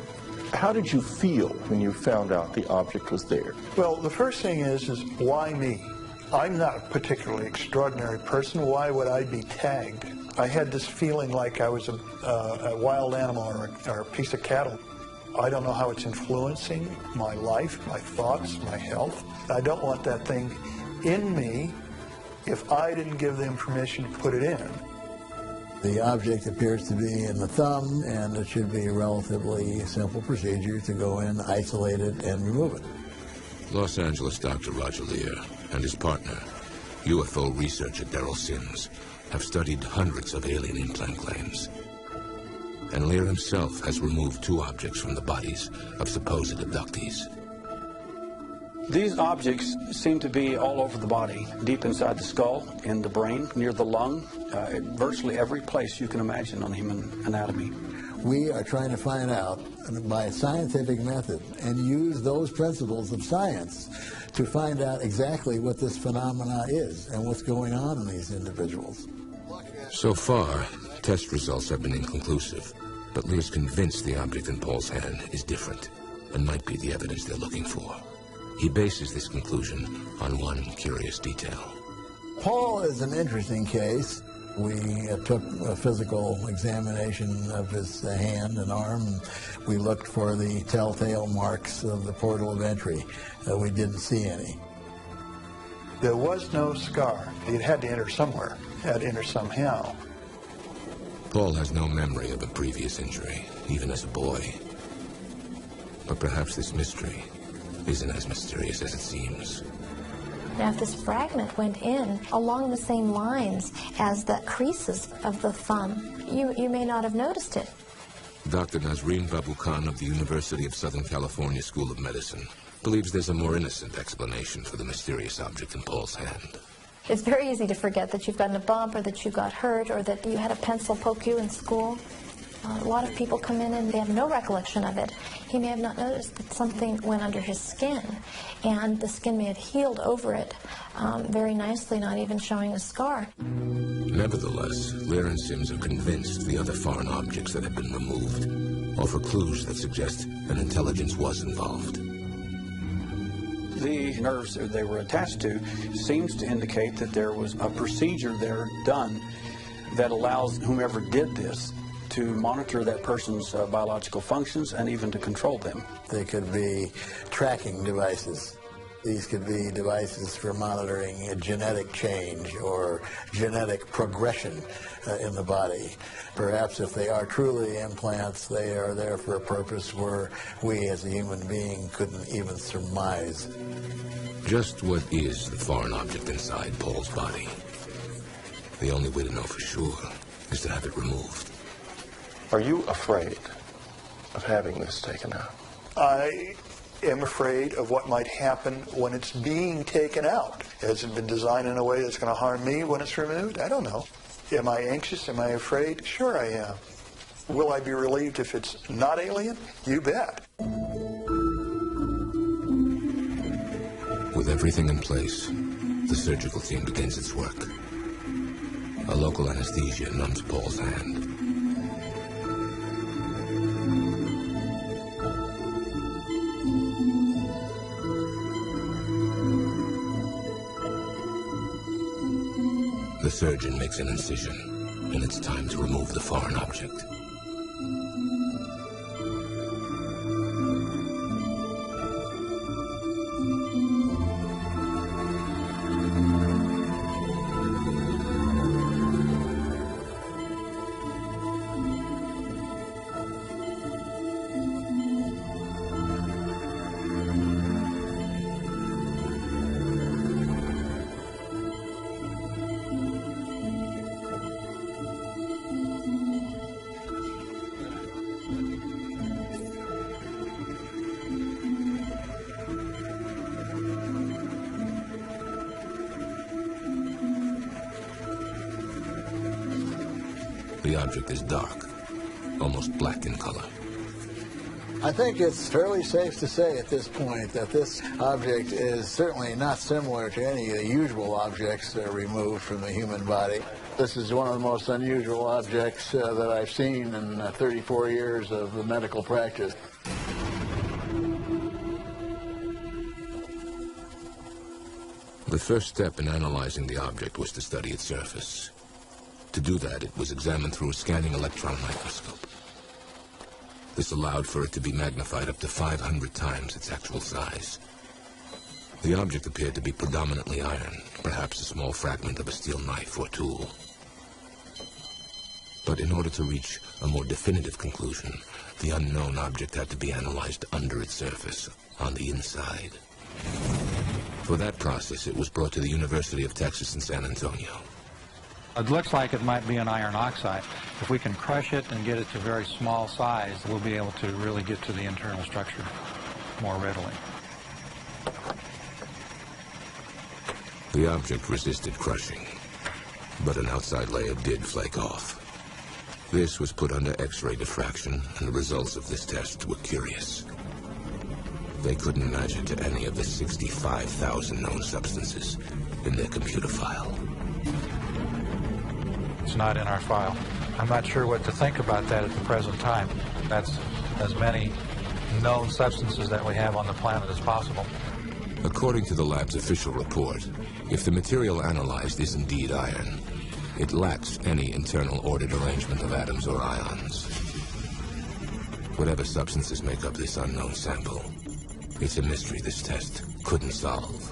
How did you feel when you found out the object was there?
Well, the first thing is why me? I'm not a particularly extraordinary person. Why would I be tagged? I had this feeling like I was a wild animal or a piece of cattle. I don't know how it's influencing my life, my thoughts, my health. I don't want that thing in me if I didn't give them permission to put it in.
The object appears to be in the thumb, and it should be a relatively simple procedure to go in, isolate it, and remove it.
Los Angeles Dr. Roger Lear and his partner, UFO researcher Daryl Sims, have studied hundreds of alien implant claims. And Lear himself has removed 2 objects from the bodies of supposed abductees.
These objects seem to be all over the body, deep inside the skull, in the brain, near the lung, virtually every place you can imagine on human anatomy.
We are trying to find out by a scientific method and use those principles of science to find out exactly what this phenomena is and what's going on in these individuals.
So far, test results have been inconclusive, but Lear's convinced the object in Paul's hand is different and might be the evidence they're looking for. He bases this conclusion on one curious detail.
Paul is an interesting case. We took a physical examination of his hand and arm, and we looked for the telltale marks of the portal of entry. We didn't see any.
There was no scar. It had to enter somewhere. It had to enter somehow.
Paul has no memory of a previous injury, even as a boy. But perhaps this mystery isn't as mysterious as it seems.
Now, if this fragment went in along the same lines as the creases of the thumb, you may not have noticed it.
Dr. Nazreen Babu Khan of the University of Southern California School of Medicine believes there's a more innocent explanation for the mysterious object in Paul's hand.
It's very easy to forget that you've gotten a bump or that you got hurt or that you had a pencil poke you in school. A lot of people come in and they have no recollection of it. He may have not noticed that something went under his skin, and the skin may have healed over it very nicely, not even showing a scar.
Nevertheless, Lear and Sims are convinced the other foreign objects that have been removed offer clues that suggest an intelligence was involved.
The nerves that they were attached to seems to indicate that there was a procedure there done that allows whomever did this to monitor that person's biological functions and even to control them.
They could be tracking devices. These could be devices for monitoring a genetic change or genetic progression in the body. Perhaps if they are truly implants, they are there for a purpose where we as a human being couldn't even surmise.
Just what is the foreign object inside Paul's body? The only way to know for sure is to have it removed.
Are you afraid of having this taken out?
I am afraid of what might happen when it's being taken out. Has it been designed in a way that's going to harm me when it's removed? I don't know. Am I anxious? Am I afraid? Sure I am. Will I be relieved if it's not alien? You bet.
With everything in place, the surgical team begins its work. A local anesthesia numbs Paul's hand. The surgeon makes an incision, and it's time to remove the foreign object. The object is dark, almost black in color.
I think it's fairly safe to say at this point that this object is certainly not similar to any of the usual objects that are removed from the human body. This is one of the most unusual objects that I've seen in 34 years of the medical practice.
The first step in analyzing the object was to study its surface. To do that, it was examined through a scanning electron microscope. This allowed for it to be magnified up to 500 times its actual size. The object appeared to be predominantly iron, perhaps a small fragment of a steel knife or tool. But in order to reach a more definitive conclusion, the unknown object had to be analyzed under its surface, on the inside. For that process, it was brought to the University of Texas in San Antonio.
It looks like it might be an iron oxide. If we can crush it and get it to a very small size, we'll be able to really get to the internal structure more readily.
The object resisted crushing, but an outside layer did flake off. This was put under X-ray diffraction, and the results of this test were curious. They couldn't match it to any of the 65,000 known substances in their computer file.
It's not in our file. I'm not sure what to think about that at the present time. That's as many known substances that we have on the planet as possible.
According to the lab's official report, if the material analyzed is indeed iron, it lacks any internal ordered arrangement of atoms or ions. Whatever substances make up this unknown sample, it's a mystery this test couldn't solve.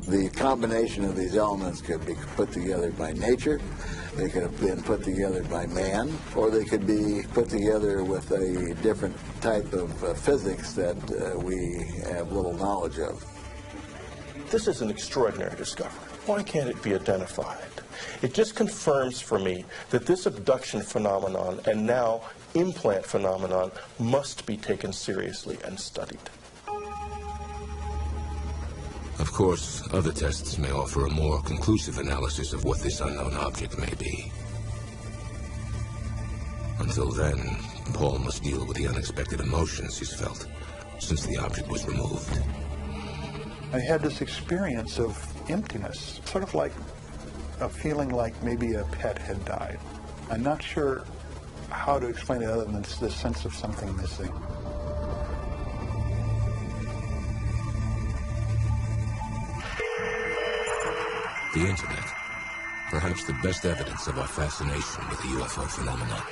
The combination of these elements could be put together by nature, they could have been put together by man, or they could be put together with a different type of physics that we have little knowledge of.
This is an extraordinary discovery. Why can't it be identified? It just confirms for me that this abduction phenomenon and now implant phenomenon must be taken seriously and studied.
Of course, other tests may offer a more conclusive analysis of what this unknown object may be. Until then, Paul must deal with the unexpected emotions he's felt since the object was removed.
I had this experience of emptiness, sort of like a feeling like maybe a pet had died. I'm not sure how to explain it other than this sense of something missing.
The Internet, perhaps the best evidence of our fascination with the UFO phenomenon.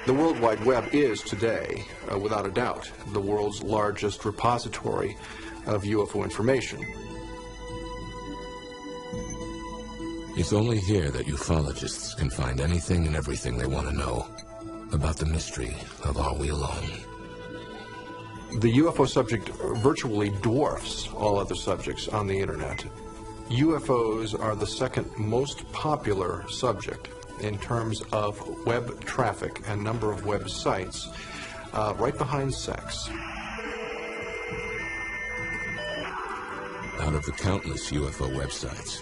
The World Wide Web is today, without a doubt, the world's largest repository of UFO information.
It's only here that ufologists can find anything and everything they want to know about the mystery of Are We Alone?
The UFO subject virtually dwarfs all other subjects on the Internet. UFOs are the second most popular subject in terms of web traffic and number of websites, right behind sex.
Out of the countless UFO websites,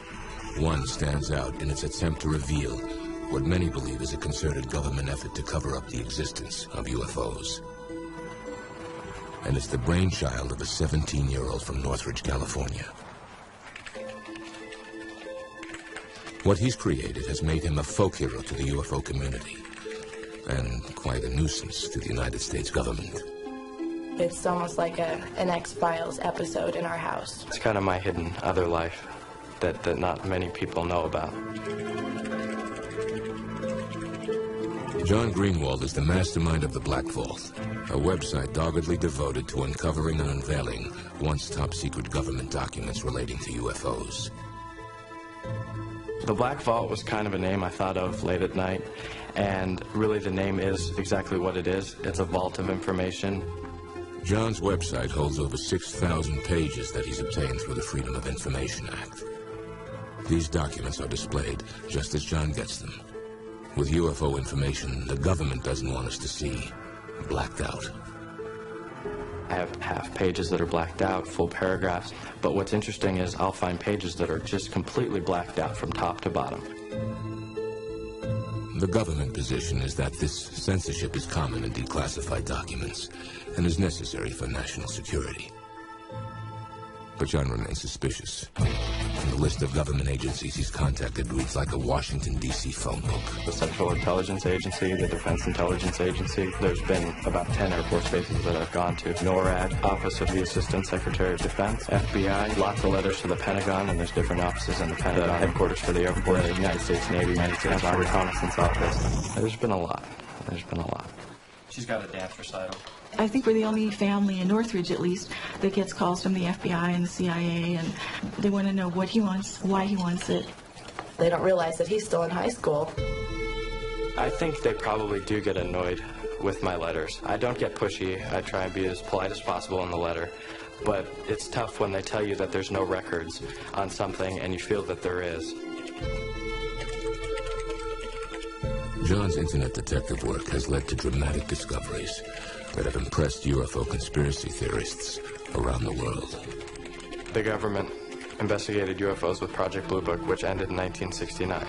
one stands out in its attempt to reveal what many believe is a concerted government effort to cover up the existence of UFOs. And it's the brainchild of a 17-year-old from Northridge, California. What he's created has made him a folk hero to the UFO community, and quite a nuisance to the United States government.
It's almost like an X-Files episode in our house.
It's kind of my hidden other life that not many people know about.
John Greenwald is the mastermind of the Black Vault, a website doggedly devoted to uncovering and unveiling once top-secret government documents relating to UFOs.
The Black Vault was kind of a name I thought of late at night, and really the name is exactly what it is. It's a vault of information.
John's website holds over 6,000 pages that he's obtained through the Freedom of Information Act. These documents are displayed just as John gets them, with UFO information the government doesn't want us to see, blacked out.
I have half pages that are blacked out, full paragraphs, but what's interesting is I'll find pages that are just completely blacked out from top to bottom.
The government position is that this censorship is common in declassified documents and is necessary for national security. But John remains suspicious. And the list of government agencies he's contacted reads like a Washington, D.C. phone book.
The Central Intelligence Agency, the Defense Intelligence Agency. There's been about 10 Air Force bases that I've gone to. NORAD, Office of the Assistant Secretary of Defense, FBI, lots of letters to the Pentagon, and there's different offices in the Pentagon. The headquarters for the Air Force, the United States Navy, United States Army Reconnaissance Office. There's been a lot. There's been a lot.
She's got a dance recital.
I think we're the only family in Northridge, at least, that gets calls from the FBI and the CIA, and they want to know what he wants, why he wants it.
They don't realize that he's still in high school.
I think they probably do get annoyed with my letters. I don't get pushy. I try and be as polite as possible in the letter. But it's tough when they tell you that there's no records on something and you feel that there is.
John's internet detective work has led to dramatic discoveries that have impressed UFO conspiracy theorists around the world.
The government investigated UFOs with Project Blue Book, which ended in 1969.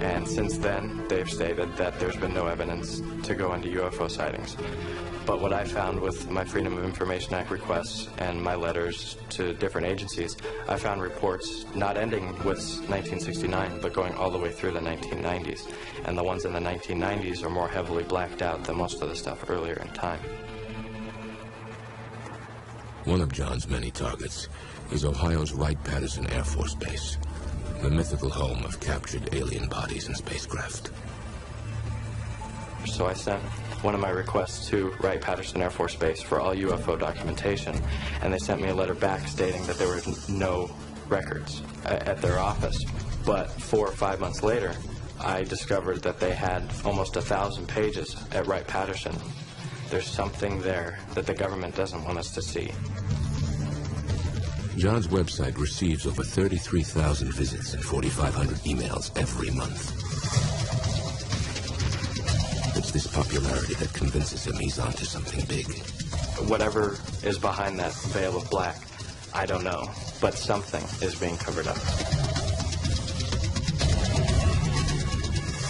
And since then, they've stated that there's been no evidence to go into UFO sightings. But what I found with my Freedom of Information Act requests and my letters to different agencies, I found reports not ending with 1969, but going all the way through the 1990s. And the ones in the 1990s are more heavily blacked out than most of the stuff earlier in time.
One of John's many targets is Ohio's Wright-Patterson Air Force Base, the mythical home of captured alien bodies and spacecraft.
So I sent one of my requests to Wright-Patterson Air Force Base for all UFO documentation, and they sent me a letter back stating that there were no records at their office. But 4 or 5 months later, I discovered that they had almost 1,000 pages at Wright-Patterson. There's something there that the government doesn't want us to see.
John's website receives over 33,000 visits and 4,500 emails every month. It's this popularity that convinces him he's onto something big.
Whatever is behind that veil of black, I don't know, but something is being covered up.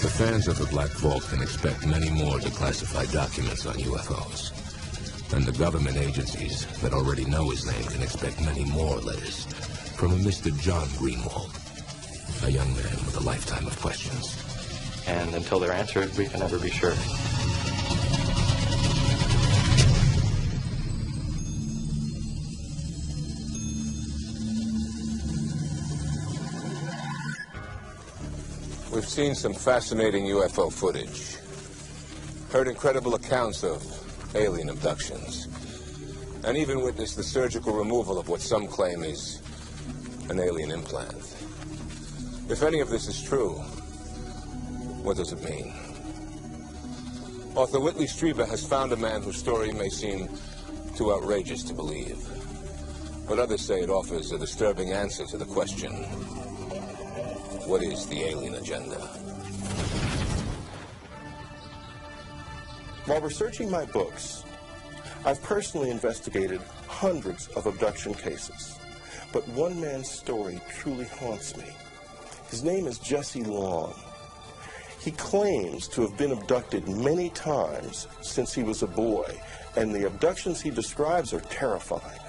The fans of the Black Vault can expect many more declassified documents on UFOs. And the government agencies that already know his name can expect many more letters from a Mr. John Greenwald, a young man with a lifetime of questions.
And until they're answered, we can never be sure.
We've seen some fascinating UFO footage, heard incredible accounts of alien abductions, and even witnessed the surgical removal of what some claim is an alien implant. If any of this is true, what does it mean? Author Whitley Strieber has found a man whose story may seem too outrageous to believe, but others say it offers a disturbing answer to the question, what is the alien agenda?
While researching my books, I've personally investigated hundreds of abduction cases, but one man's story truly haunts me. His name is Jesse Long. He claims to have been abducted many times since he was a boy, and the abductions he describes are terrifying.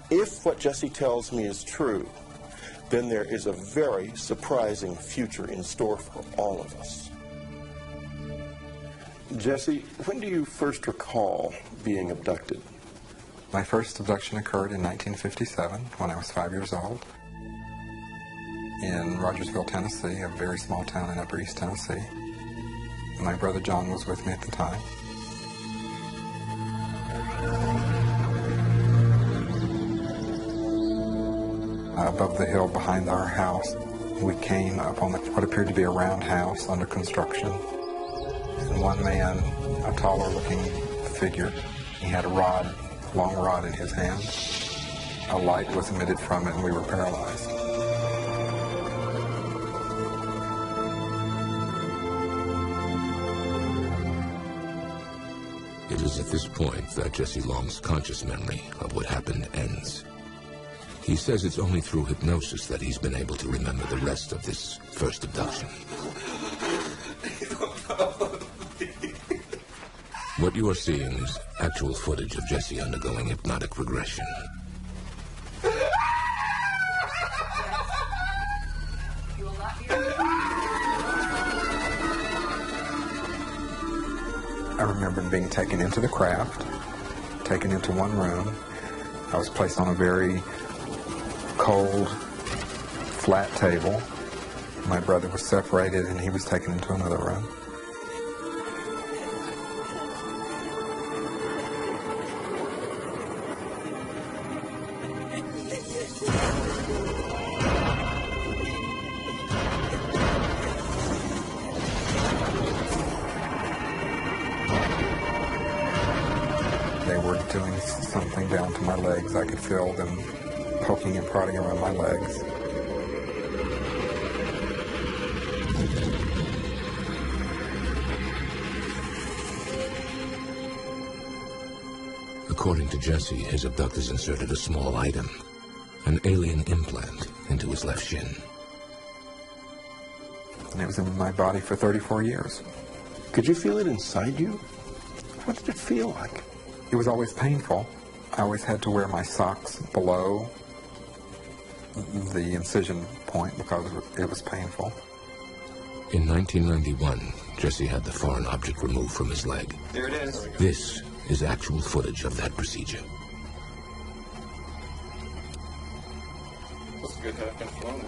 If what Jesse tells me is true, then there is a very surprising future in store for all of us. Jesse, when do you first recall being abducted?
My first abduction occurred in 1957 when I was 5 years old in Rogersville, Tennessee, a very small town in Upper East Tennessee. My brother John was with me at the time. Above the hill behind our house, we came upon what appeared to be a roundhouse under construction. And one man, a taller-looking figure, he had a rod, long rod in his hand. A light was emitted from it, and we were paralyzed.
It is at this point that Jesse Long's conscious memory of what happened ends. He says it's only through hypnosis that he's been able to remember the rest of this first abduction. What you are seeing is actual footage of Jesse undergoing hypnotic regression.
I remember being taken into the craft, taken into one room. I was placed on a very cold, flat table. My brother was separated and he was taken into another room. They were doing something down to my legs. I could feel them poking and prodding around my legs.
According to Jesse, his abductors inserted a small item, an alien implant, into his left shin.
And it was in my body for 34 years.
Could you feel it inside you? What did it feel like?
It was always painful. I always had to wear my socks below the incision point because it was painful.
In 1991, Jesse had the foreign object removed from his leg.
There it is.
This is actual footage of that procedure.
It's good to have been flown.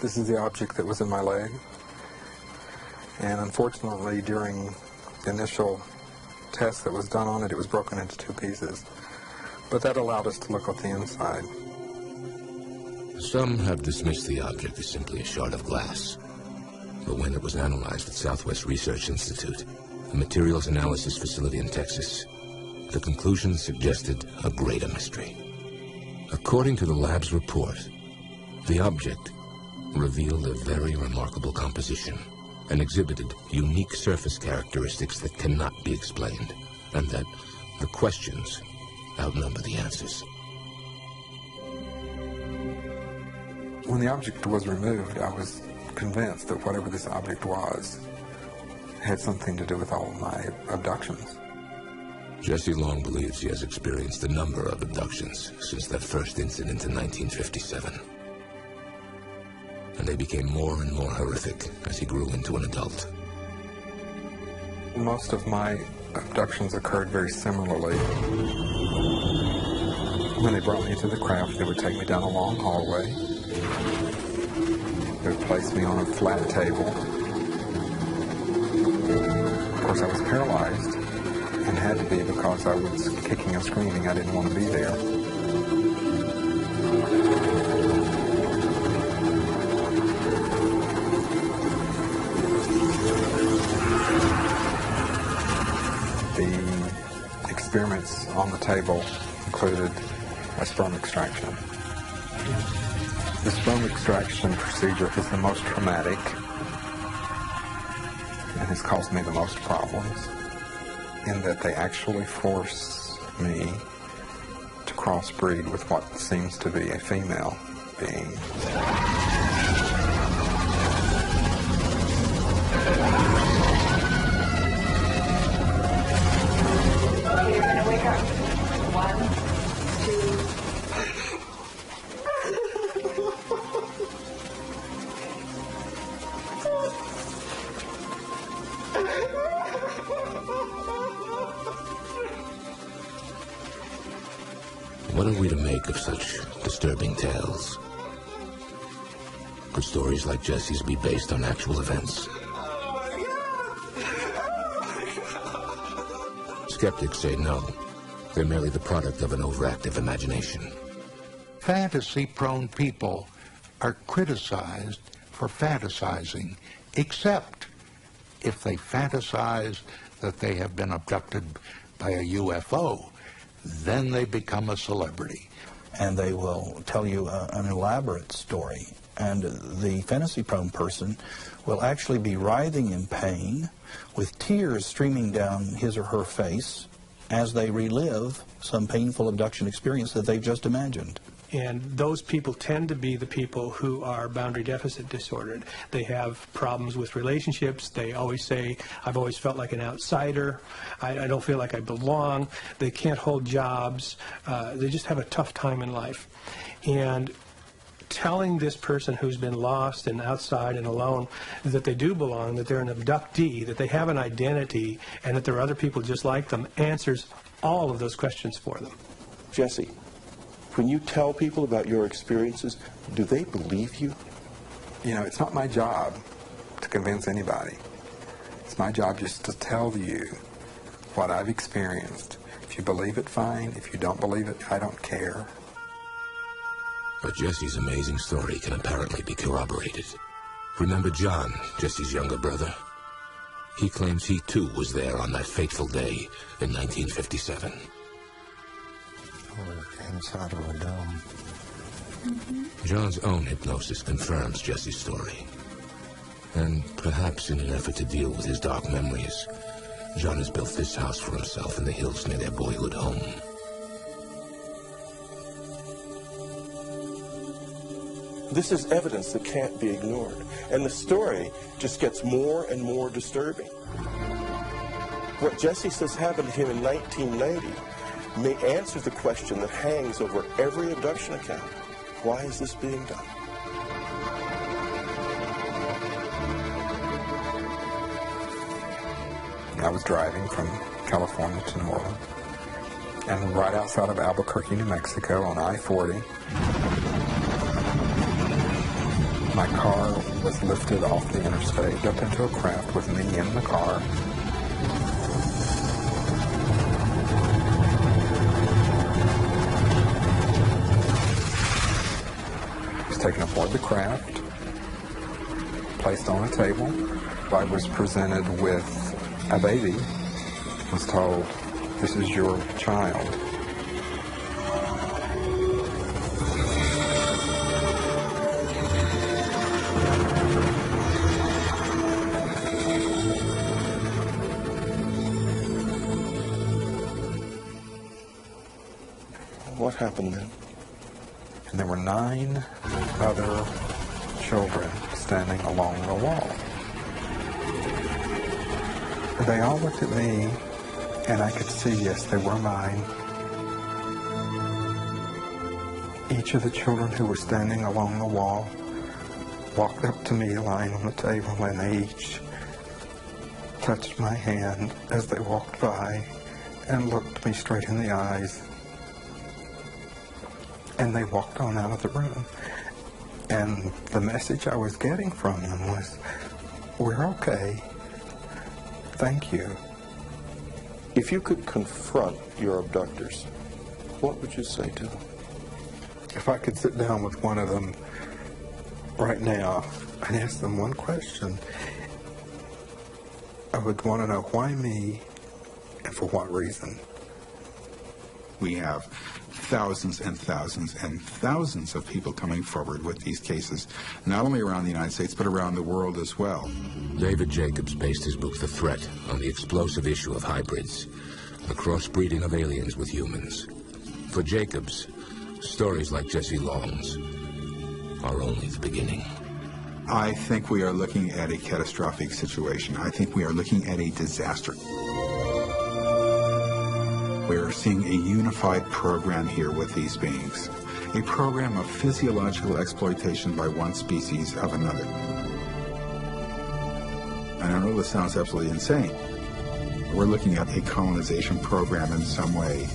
This is the object that was in my leg. And unfortunately, during the initial test that was done on it, it was broken into two pieces. But that allowed us to look at the inside.
Some have dismissed the object as simply a shard of glass. But when it was analyzed at Southwest Research Institute, a materials analysis facility in Texas, the conclusions suggested a greater mystery. According to the lab's report, the object revealed a very remarkable composition and exhibited unique surface characteristics that cannot be explained, and that the questions outnumber the answers.
When the object was removed, I was convinced that whatever this object was had something to do with all of my abductions.
Jesse Long believes he has experienced a number of abductions since that first incident in 1957. And they became more and more horrific as he grew into an adult.
Most of my abductions occurred very similarly. When they brought me to the craft, they would take me down a long hallway. They would place me on a flat table. Of course, I was paralyzed and had to be because I was kicking and screaming. I didn't want to be there. The experiments on the table included a sperm extraction. The sperm extraction procedure is the most traumatic and has caused me the most problems in that they actually force me to crossbreed with what seems to be a female being.
Okay, you're going to wake up. 1, 2.
What are we to make of such disturbing tales? Could stories like Jesse's be based on actual events? Skeptics say no. They're merely the product of an overactive imagination.
Fantasy-prone people are criticized for fantasizing, except if they fantasize that they have been abducted by a UFO. Then they become a celebrity.
And they will tell you an elaborate story. And the fantasy-prone person will actually be writhing in pain with tears streaming down his or her face as they relive some painful abduction experience that they've just imagined.
And those people tend to be the people who are boundary deficit disordered. They have problems with relationships. They always say, I've always felt like an outsider. I don't feel like I belong. They can't hold jobs. They just have a tough time in life. And telling this person who's been lost and outside and alone that they do belong, that they're an abductee, that they have an identity, and that there are other people just like them, answers all of those questions for them.
Jesse, when you tell people about your experiences, do they believe you?
You know, it's not my job to convince anybody. It's my job just to tell you what I've experienced. If you believe it, fine. If you don't believe it, I don't care.
But Jesse's amazing story can apparently be corroborated. Remember John, Jesse's younger brother? He claims he too was there on that fateful day in 1957.
Inside of a dome.
John's own hypnosis confirms Jesse's story. And perhaps in an effort to deal with his dark memories, John has built this house for himself in the hills near their boyhood home.
This is evidence that can't be ignored. And the story just gets more and more disturbing. What Jesse says happened to him in 1990 may answer the question that hangs over every abduction account. Why is this being done?
I was driving from California to New Orleans, and right outside of Albuquerque, New Mexico, on I-40, my car was lifted off the interstate up into a craft with me in the car. Taken aboard the craft, placed on a table. I was presented with a baby, was told, "This is your child."
happened then?
And there were 9 other children standing along the wall. They all looked at me, and I could see, yes, they were mine. Each of the children who were standing along the wall walked up to me lying on the table, and they each touched my hand as they walked by and looked me straight in the eyes. And they walked on out of the room. And the message I was getting from them was, we're okay. Thank you.
If you could confront your abductors, what would you say to them?
If I could sit down with one of them right now and ask them one question, I would want to know why me and for what reason.
We have thousands and thousands and thousands of people coming forward with these cases, not only around the United States, but around the world as well.
David Jacobs based his book The Threat on the explosive issue of hybrids, the crossbreeding of aliens with humans. For Jacobs, stories like Jesse Long's are only the beginning.
I think we are looking at a catastrophic situation. I think we are looking at a disaster. We're seeing a unified program here with these beings, a program of physiological exploitation by one species of another. And I know this sounds absolutely insane. We're looking at a colonization program in some way.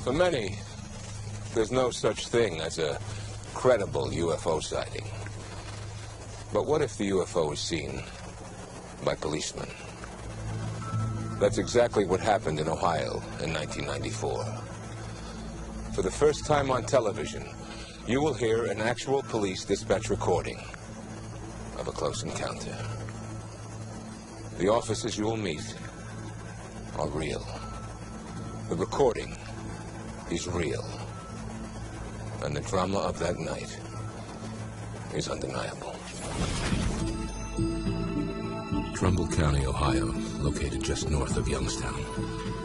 For many, there's no such thing as a credible UFO sighting. But what if the UFO is seen by policemen? That's exactly what happened in Ohio in 1994. For the first time on television, you will hear an actual police dispatch recording of a close encounter. The officers you will meet are real. The recording is real. And the drama of that night is undeniable. Trumbull County, Ohio, located just north of Youngstown,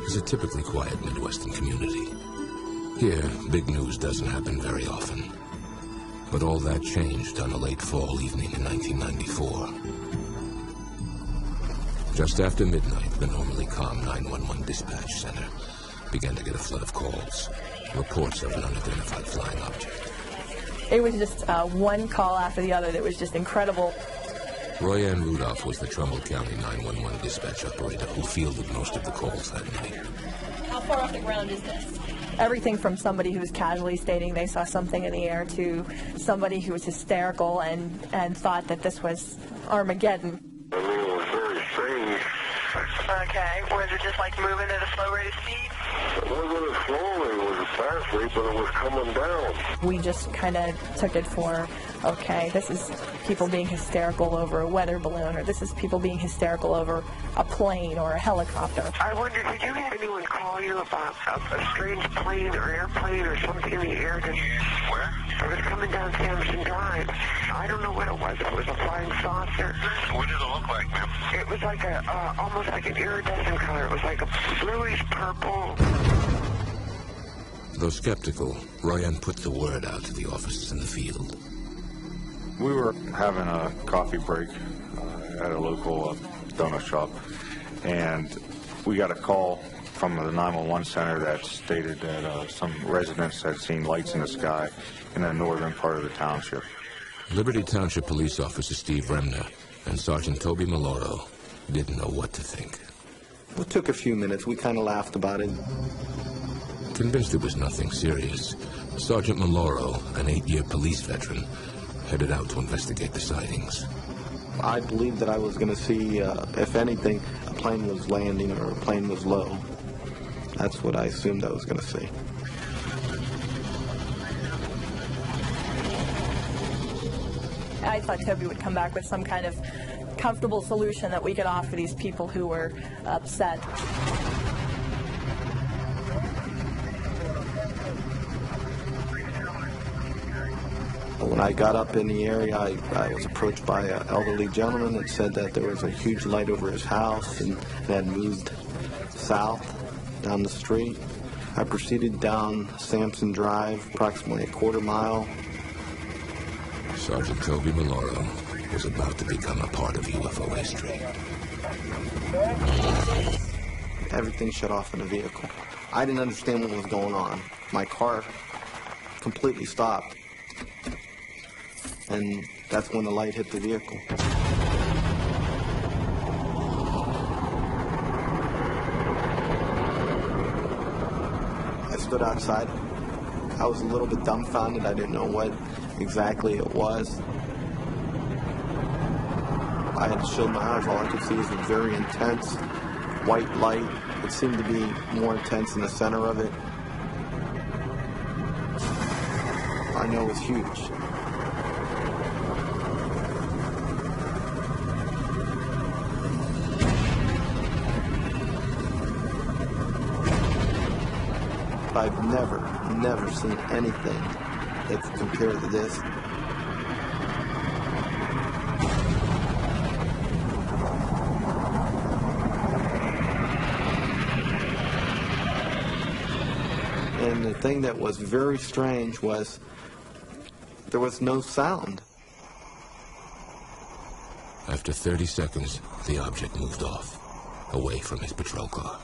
is a typically quiet Midwestern community. Here, big news doesn't happen very often. But all that changed on a late fall evening in 1994. Just after midnight, the normally calm 911 dispatch center began to get a flood of calls, reports of an unidentified flying object.
It was just one call after the other that was just incredible.
Royanne Rudolph was the Trumbull County 911 dispatch operator who fielded most of the calls that night.
How far off the ground is this? Everything from somebody who was casually stating they saw something in the air to somebody who was hysterical and thought that this was Armageddon.
I mean, it was very strange.
Okay, was it just like moving at a slow rate of speed?
It wasn't as slowly, it was fast rate, but it was coming down.
We just kind of took it for, okay, this is people being hysterical over a weather balloon, or this is people being hysterical over a plane or a helicopter.
I wonder, did you have anyone call you about a strange plane or airplane or something in the air? Where? It was coming down Sampson Drive. I don't know what it was. It was a flying saucer.
What did it look like, ma'am?
It was like almost like an iridescent color. It was like a bluish purple.
Though skeptical, Royanne put the word out to the officers in the field.
We were having a coffee break at a local donut shop, and we got a call from the 911 center that stated that some residents had seen lights in the sky in the northern part of the township.
Liberty Township Police Officer Steve Remner and Sergeant Toby Maloro didn't know what to think.
It took a few minutes. We kind of laughed about it.
Convinced it was nothing serious, Sergeant Maloro, an 8-year police veteran, headed out to investigate the sightings.
I believed that I was going to see, if anything, a plane was landing or a plane was low. That's what I assumed I was going to see.
I thought Toby would come back with some kind of comfortable solution that we could offer these people who were upset.
When I got up in the area, I was approached by an elderly gentleman that said that there was a huge light over his house and it had moved south down the street. I proceeded down Sampson Drive, approximately a quarter mile.
Sergeant Toby Maloro was about to become a part of UFO history.
Everything shut off in the vehicle. I didn't understand what was going on. My car completely stopped. And that's when the light hit the vehicle. I stood outside. I was a little bit dumbfounded. I didn't know what exactly it was. I had to shield my eyes. All I could see was a very intense white light. It seemed to be more intense in the center of it. I know it was huge. I've never seen anything that could compare to this. And the thing that was very strange was there was no sound.
After 30 seconds, the object moved off, away from his patrol car.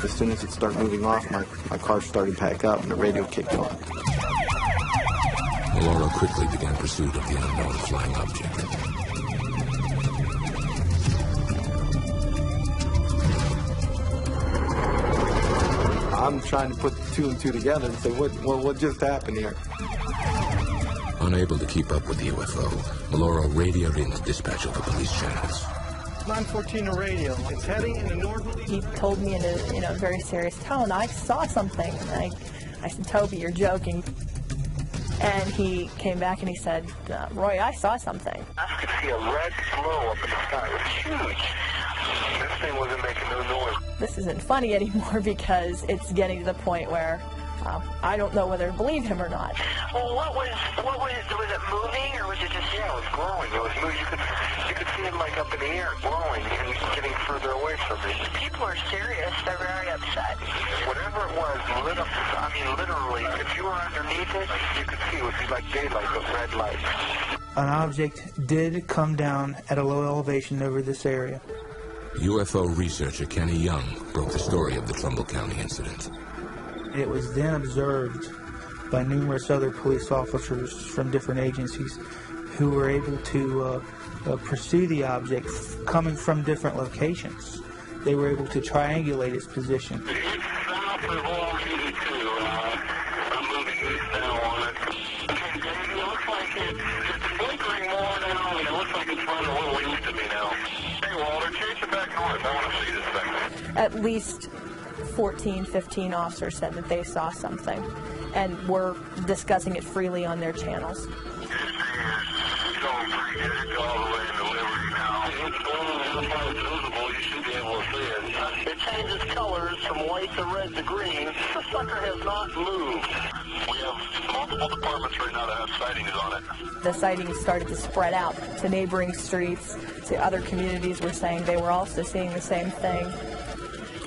As soon as it started moving off, my car started back up and the radio kicked on.
Maloro quickly began pursuit of the unknown flying object.
I'm trying to put two and two together and say, what just happened here?
Unable to keep up with the UFO, Maloro radioed in to dispatch over police channels.
914 to radio. It's heading in the northerly.
He told me in a very serious tone, I saw something. And I said, Toby, you're joking. And he came back and he said, Roy, I saw something.
I could see a red glow up in the sky. It was huge. This thing wasn't making no noise.
This isn't funny anymore because it's getting to the point where I don't know whether to believe him or not.
Well, was it moving or was it just, yeah, it was glowing. It was moving. You could see it like up in the air, glowing and getting further away from me.
People are serious. They're very upset.
Whatever it was, lit up, I mean, literally, if you were underneath it, you could see it would be like daylight with red light.
An object did come down at a low elevation over this area.
UFO researcher Kenny Young broke the story of the Trumbull County incident.
It was then observed by numerous other police officers from different agencies who were able to pursue the object coming from different locations. They were able to triangulate its position.
It's south of all 82. I'm moving east now on it. Okay, Dave, it looks like it's flickering more now, and it looks like it's running a little east of me now. Hey, Walter, chase it back north. I want to see this thing.
At least 14, 15 officers said that they saw something and were discussing it freely on their channels.
It's going pretty good all the way into Liberty now. It's going as visible, you should be able to see it. It changes colors from white to red to green. The sucker has not moved. We have multiple departments right now that have sightings on it.
The sightings started to spread out to neighboring streets, to other communities were saying they were also seeing the same thing.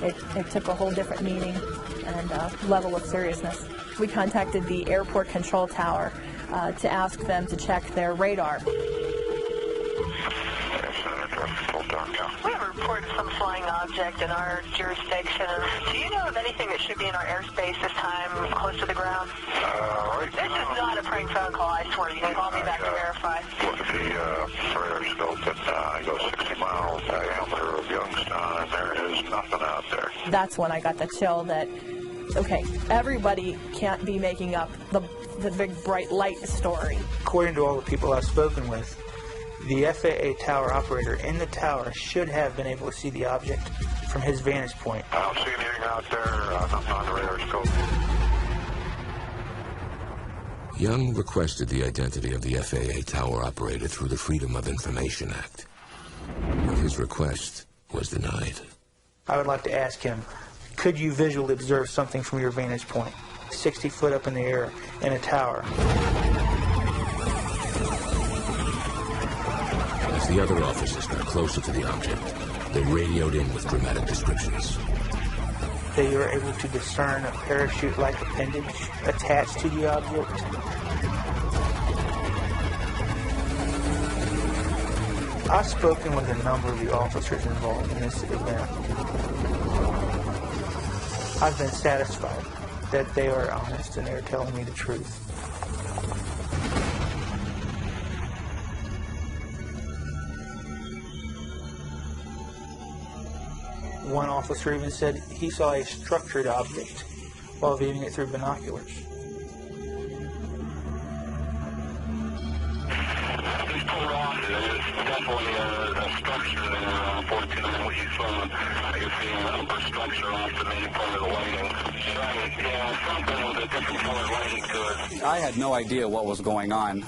It took a whole different meaning and level of seriousness. We contacted the airport control tower to ask them to check their radar.
We have a report of some flying object in our jurisdiction. Do you know of anything that should be in our airspace this time, close to the ground? This is not a prank phone call, I swear. You can call me back to verify.
Look at the radar scope, and I go 60 miles diameter of Youngstown, and there is nothing out there.
That's when I got the chill that, okay, everybody can't be making up the big bright light story.
According to all the people I've spoken with, the FAA tower operator in the tower should have been able to see the object from his vantage point.
I don't see anything out there, nothing on the radar scope.
Young requested the identity of the FAA tower operator through the Freedom of Information Act. But his request was denied.
I would like to ask him, could you visually observe something from your vantage point, 60 foot up in the air in a tower?
As the other officers got closer to the object, they radioed in with dramatic descriptions.
They were able to discern a parachute-like appendage attached to the object. I've spoken with a number of the officers involved in this event. I've been satisfied that they are honest and they're telling me the truth. One officer even said he saw a structured object while viewing it through binoculars.
Definitely a structure there, unfortunately, what you saw. I can see an upper structure off the main part of the lighting. Right, yeah, something with a different color lighting to it.
I had no idea what was going on.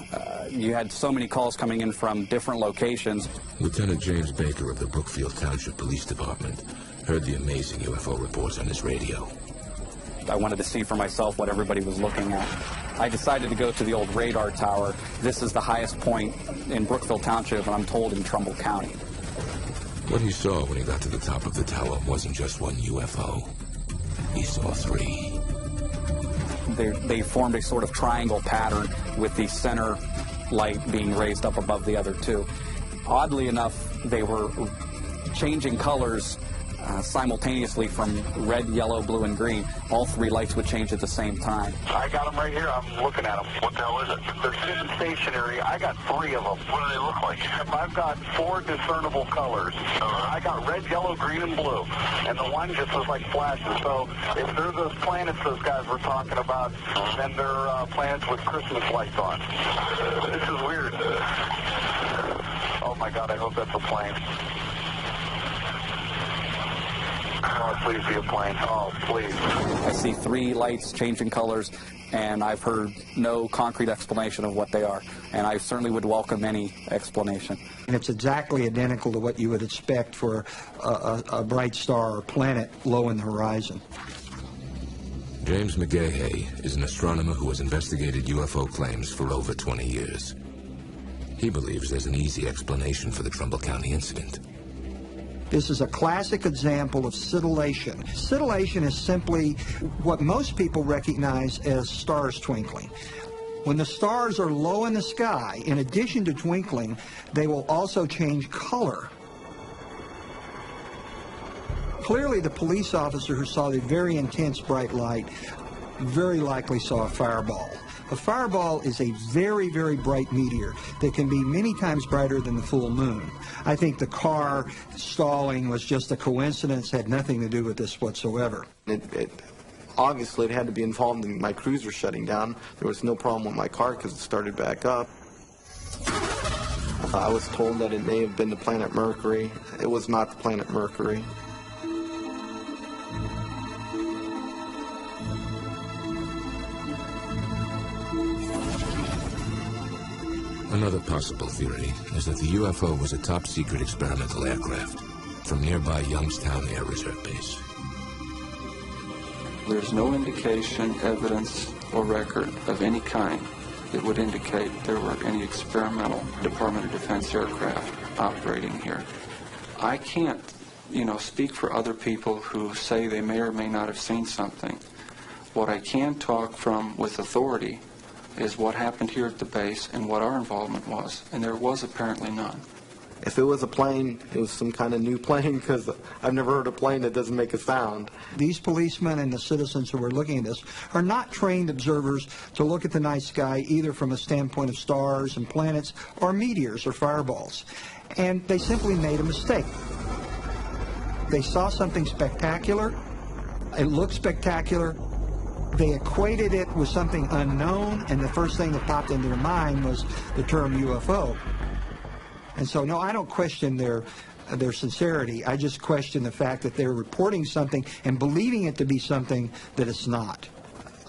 You had so many calls coming in from different locations.
Lieutenant James Baker of the Brookfield Township Police Department heard the amazing UFO reports on his radio.
I wanted to see for myself what everybody was looking at. I decided to go to the old radar tower. This is the highest point in Brookfield Township, and I'm told in Trumbull County.
What he saw when he got to the top of the tower wasn't just one UFO. He saw three.
They formed a sort of triangle pattern with the center light being raised up above the other two. Oddly enough, they were changing colors simultaneously from red, yellow, blue, and green. All three lights would change at the same time.
I got them right here. I'm looking at them. What the hell is it? They're sitting stationary. I got three of them. What do they look like? I've got four discernible colors. I got red, yellow, green, and blue. And the one just looks like flashes. So if they're those planets those guys were talking about, then they're planets with Christmas lights on. This is weird. Oh, my God. I hope that's a plane. Oh, please be a plane. Oh, please.
I see three lights changing colors, and I've heard no concrete explanation of what they are. And I certainly would welcome any explanation.
And it's exactly identical to what you would expect for a bright star or planet low in the horizon.
James McGahey is an astronomer who has investigated UFO claims for over 20 years. He believes there's an easy explanation for the Trumbull County incident.
This is a classic example of scintillation. Scintillation is simply what most people recognize as stars twinkling. When the stars are low in the sky, in addition to twinkling, they will also change color. Clearly, the police officer who saw the very intense bright light very likely saw a fireball. A fireball is a very, very bright meteor that can be many times brighter than the full moon. I think the car stalling was just a coincidence, had nothing to do with this whatsoever.
Obviously, it had to be involved in my cruiser shutting down. There was no problem with my car because it started back up. I was told that it may have been the planet Mercury. It was not the planet Mercury.
Another possible theory is that the UFO was a top-secret experimental aircraft from nearby Youngstown Air Reserve Base.
There's no indication, evidence, or record of any kind that would indicate there were any experimental Department of Defense aircraft operating here. I can't, speak for other people who say they may or may not have seen something. What I can talk from with authority is what happened here at the base and what our involvement was, and there was apparently none.
If it was a plane, it was some kind of new plane, because I've never heard a plane that doesn't make a sound.
These policemen and the citizens who are looking at this are not trained observers to look at the night sky either from a standpoint of stars and planets or meteors or fireballs. And they simply made a mistake. They saw something spectacular. It looked spectacular. They equated it with something unknown, and the first thing that popped into their mind was the term UFO. And so, no, I don't question their sincerity. I just question the fact that they're reporting something and believing it to be something that it's not.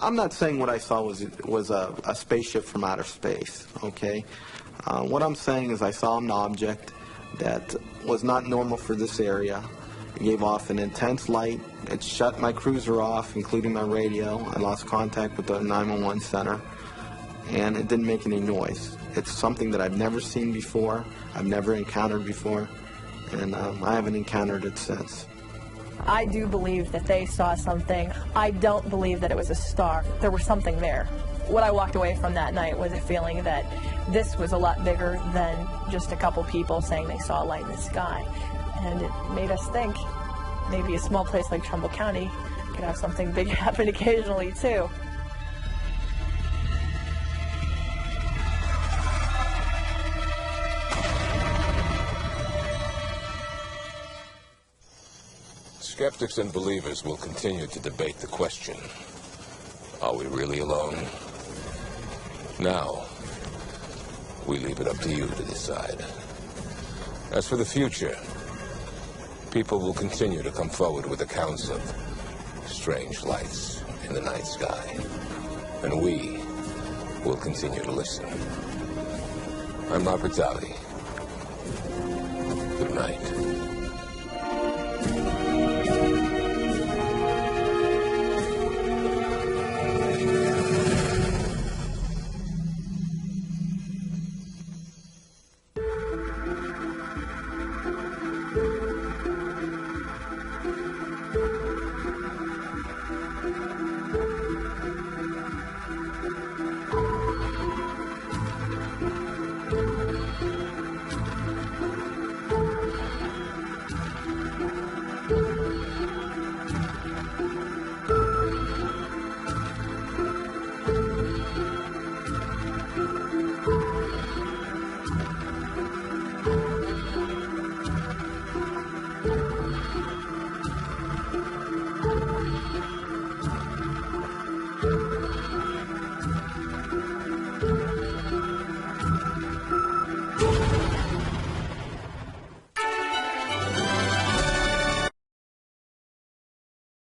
I'm not saying what I saw was a spaceship from outer space, okay? What I'm saying is I saw an object that was not normal for this area, It gave off an intense light. It shut my cruiser off, including my radio. I lost contact with the 911 center, and it didn't make any noise. It's something that I've never seen before, I've never encountered before, and I haven't encountered it since.
I do believe that they saw something. I don't believe that it was a star. There was something there. What I walked away from that night was a feeling that this was a lot bigger than just a couple people saying they saw a light in the sky. And it made us think maybe a small place like Trumbull County could have something big happen occasionally, too.
Skeptics and believers will continue to debate the question, are we really alone? Now, we leave it up to you to decide. As for the future, people will continue to come forward with accounts of strange lights in the night sky, and we will continue to listen. I'm Robert Daly. Good night.